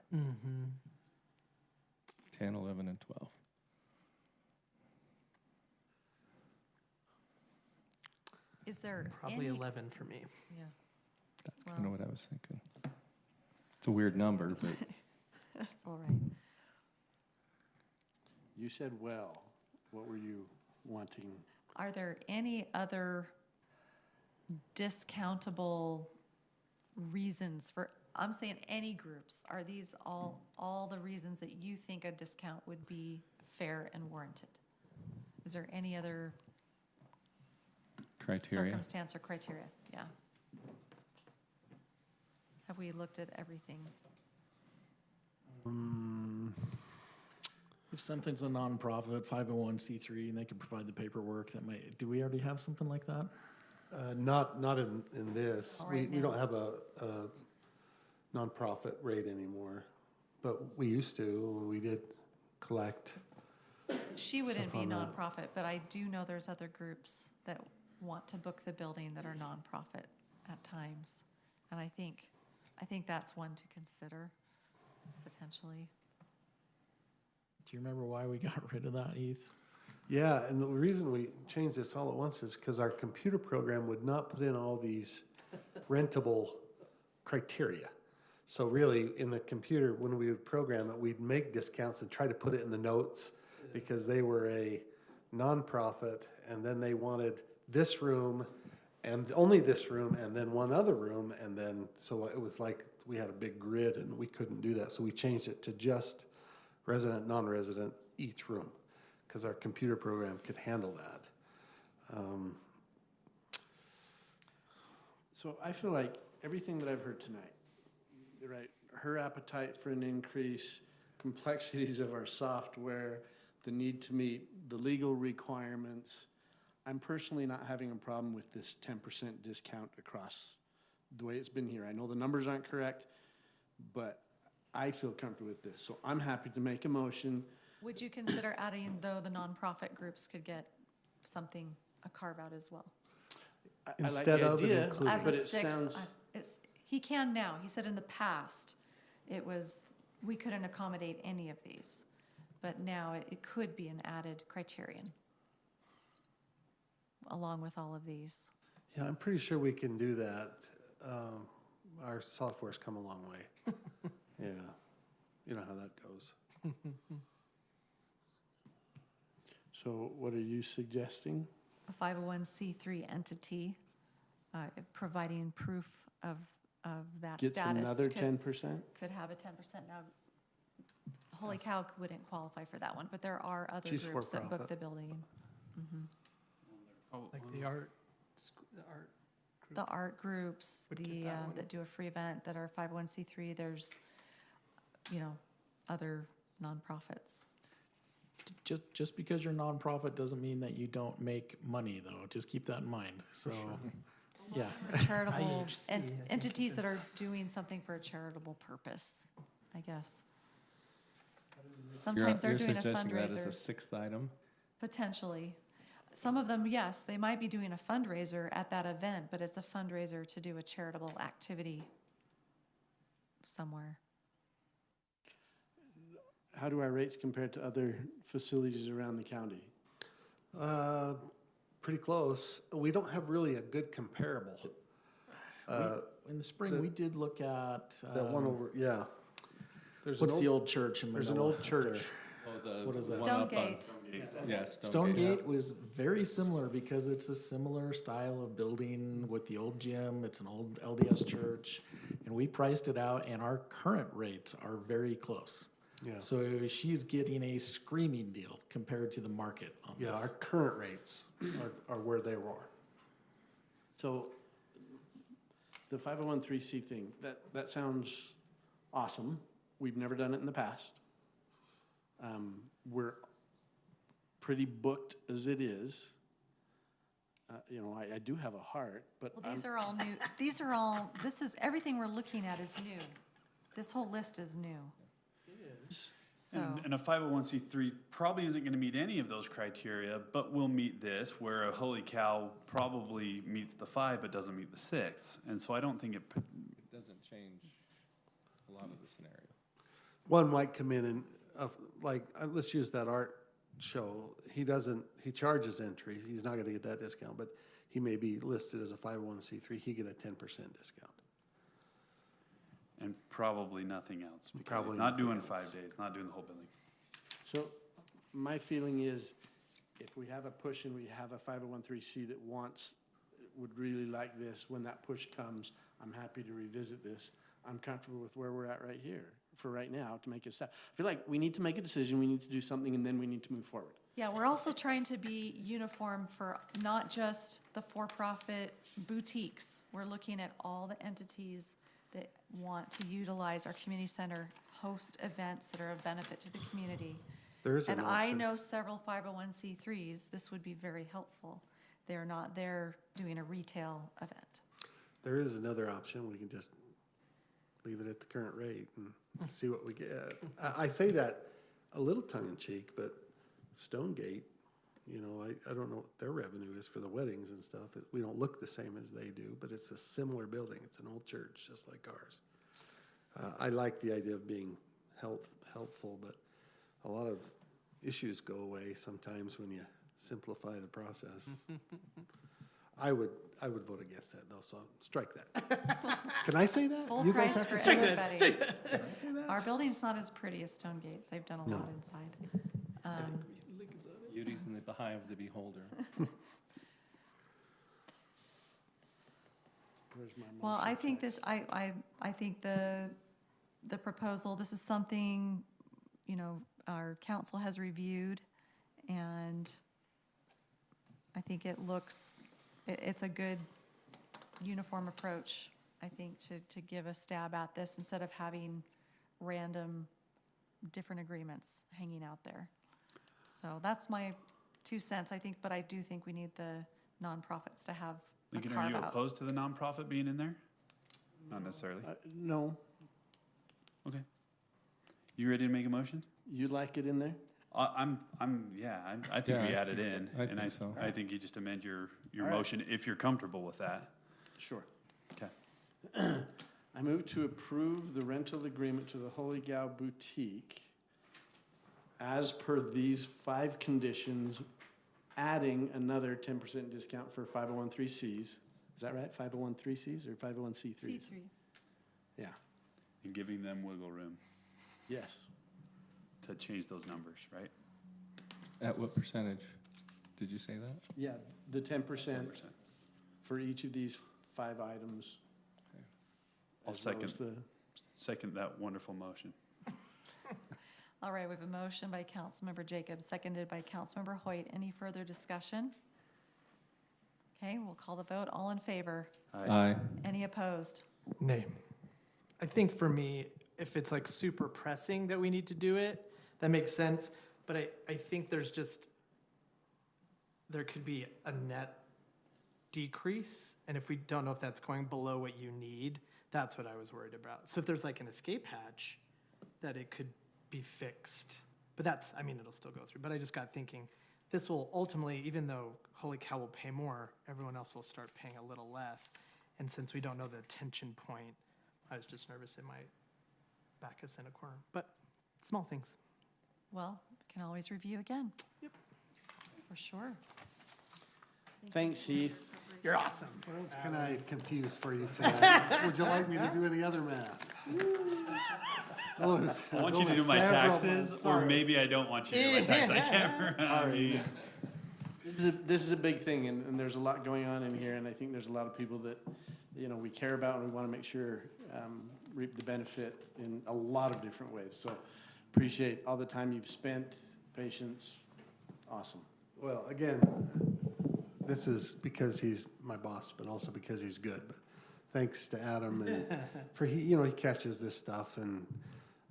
10, 11, and 12. Is there Probably any? 11 for me. Yeah, That's Well- kind of what I was thinking. It's a weird number, but that's all right. You said well. What were you wanting? Are there any other discountable reasons for, I'm saying any groups, are these all the reasons that you think a discount would be fair and warranted? Is there any other criteria. circumstance or criteria? Yeah. Have we looked at everything? If something's a nonprofit, 501c3, and they can provide the paperwork, that might, do we already have something like that? Not in this. All right We now. don't have a nonprofit rate anymore, but we used to. We did collect. She wouldn't Stuff be on that. nonprofit, but I do know there's other groups that want to book the building that are nonprofit at times. And I think that's one to consider potentially. Do you remember why we got rid of that, Heath? Yeah, and the reason we changed this all at once is because our computer program would not put in all these rentable criteria. So really, in the computer, when we would program it, we'd make discounts and try to put it in the notes because they were a nonprofit, and then they wanted this room and only this room and then one other room, and then, so it was like we had a big grid and we couldn't do that. So we changed it to just resident, non-resident, each room, because our computer program could handle that. So I feel like everything that I've heard tonight, right, her appetite for an increase, complexities of our software, the need to meet the legal requirements, I'm personally not having a problem with this 10% discount across the way it's been here. I know the numbers aren't correct, but I feel comfortable with this. So I'm happy to make a motion. Would you consider adding, though, the nonprofit groups could get something, a carve-out as well? I like Instead the of and idea, including. As a but it sixth, sounds, he can now. He said in the past, we couldn't accommodate any of these. But now it could be an added criterion along with all of these. Yeah, I'm pretty sure we can do that. Our software's come a long way. Yeah, you know how that goes. so what are you suggesting? A 501c3 entity, providing proof of that Gets status. another could- 10%? Could have a 10% now. Holy Cow wouldn't qualify for that one, but there are other She's groups that book for-profit. the building. Like the art group. The art groups, Would get that one. that do a free event that are 501c3, there's, other nonprofits. Just because you're nonprofit doesn't mean that you don't make money, though. Just keep that in mind. So, yeah. Charitable, IHC, and I think entities is that are doing something for a charitable purpose, I guess. Sometimes they're doing a You're suggesting that as a fundraiser, sixth item? potentially. Some of them, yes, they might be doing a fundraiser at that event, but it's a fundraiser to do a charitable activity somewhere. How do our rates compare to other facilities around the county? Pretty close. We don't have really a good comparable. In the spring, the- we did look at. That one over, yeah. There's an What's the old church in There's an Manila old up church. there? What is that? Stonegate. Yeah, Stonegate was very similar because it's a similar style of building with the old gym. It's an old LDS church. And we priced it out, and our current rates are very close. Yeah. So she's getting a screaming deal compared to the market on Yeah, this. our current rates are where they were. So the 501(c)(3) thing, that sounds awesome. We've never done it in the past. We're pretty booked as it is. I do have a heart, but Well, these are all new, everything we're looking at is new. This whole list is new. So, And a 501c3 probably isn't gonna meet any of those criteria, but will meet this, where a Holy Cow probably meets the 5 but doesn't meet the 6. And so I don't think It doesn't change a lot of the scenario. One might come in and, let's use that art show. He charges entry. He's not gonna get that discount, but he may be listed as a 501c3. He get a 10% discount. and probably nothing else, because Probably he's not nothing doing else. 5 days, not doing the whole building. So my feeling is if we have a push and we have a 501c that would really like this, when that push comes, I'm happy to revisit this. I'm comfortable with where we're at right here for right now to make a step. I feel like we need to make a decision, we need to do something, and then we need to move forward. yeah, we're also trying to be uniform for not just the for-profit boutiques. We're looking at all the entities that want to utilize our community center, host events that are of benefit to the community. There is an And I option. know several 501c3s, this would be very helpful. They're not there doing a retail event. There is another option. We can just leave it at the current rate and see what we get. I say that a little tongue in cheek, but Stonegate, I don't know what their revenue is for the weddings and stuff. We don't look the same as they do, but it's a similar building. It's an old church, just like ours. I like the idea of being helpful, but a lot of issues go away sometimes when you simplify the process. I would vote against that though, so strike that. Can I say that? Full You guys price have to for say that? everybody. Can I say that? Our building's not as pretty as Stonegate's. They've done a lot No. inside. Beauty's in the eye of the beholder. Where's my Well, motion I think text? I think the proposal, this is something, our council has reviewed, and I think it's a good uniform approach, I think, to give a stab at this instead of having random different agreements hanging out there. So that's my 2 cents, I think, but I do think we need the nonprofits to have a Lincoln, are you carve-out. opposed to the nonprofit being in there? Not necessarily. No, Okay. You ready to make a motion? you like it in there? I think we Yeah, add it in, I and think so. I think you just amend your All right. motion if you're comfortable with that. Sure. Okay. I move to approve the rental agreement to the Holy Gal Boutique as per these 5 conditions, adding another 10% discount for 501(c)(3)s. Is that right? 501(c)(3)s or 501(c)(3)s? C3. Yeah, And giving them wiggle room yes. to change those numbers, right? At what percentage? Did you say that? Yeah, the 10% 10%. for each of these 5 items. I'll as well as second that wonderful motion. All right, we have a motion by Councilmember Jacobs, seconded by Councilmember Hoyt. Any further discussion? Okay, we'll call the vote. All in favor? Aye. Any opposed? Nay. I think for me, if it's like super pressing that we need to do it, that makes sense. But I think there could be a net decrease. And if we don't know if that's going below what you need, that's what I was worried about. So if there's like an escape hatch, that it could be fixed. But it'll still go through. But I just got thinking, this will ultimately, even though Holy Cow will pay more, everyone else will start paying a little less. And since we don't know the tension point, I was just nervous it might back us in a corner. But small things. Well, can always review again. Yep. For sure. Thanks, Heath. You're awesome. What else can I confuse for you tonight? Would you like me to do any other math? Oh, there's I want you to only do my several taxes, months. or Sorry. maybe I don't want you to do my taxes. I can't remember. This is a big thing, and there's a lot going on in here, and I think there's a lot of people that, we care about, and we want to make sure reap the benefit in a lot of different ways. So appreciate all the time you've spent, patience, awesome. Well, again, this is because he's my boss, but also because he's good. But thanks to Adam and for he catches this stuff, and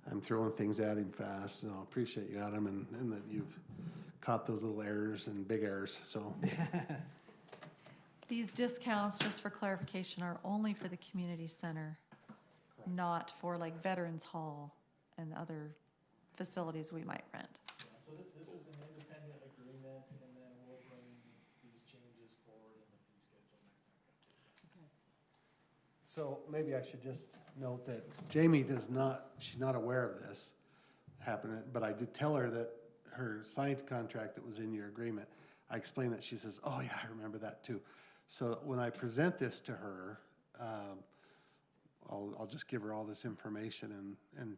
I'm throwing things at him fast. So I appreciate you, Adam, and that you've caught those little errors and big errors. So These discounts, just for clarification, are only for the community center, not for like Veterans Hall and other facilities we might rent. So this is an independent agreement, and then we'll bring these changes forward in the fee schedule next time. So maybe I should just note that Jamie she's not aware of this happening, but I did tell her that her signed contract that was in your agreement, I explained that, she says, oh yeah, I remember that too. So when I present this to her, I'll just give her all this information and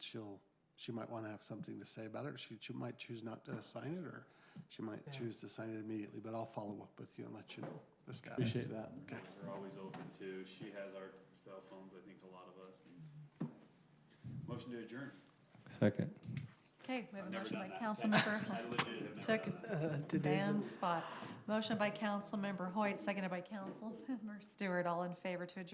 she might want to have something to say about it, or she might choose not to sign it, or she might choose to sign it immediately, but I'll follow up with you and let you know the status. Appreciate that. Okay. We're always open to, she has our cell phones, I think a lot of us. and- Motion to adjourn. Second. Okay, we have I've a never motion by done that. Councilmember, I legit have never took done that. Dan's spot. Motion by Councilmember Hoyt, seconded by Councilmember Stewart, all in favor to adjourn.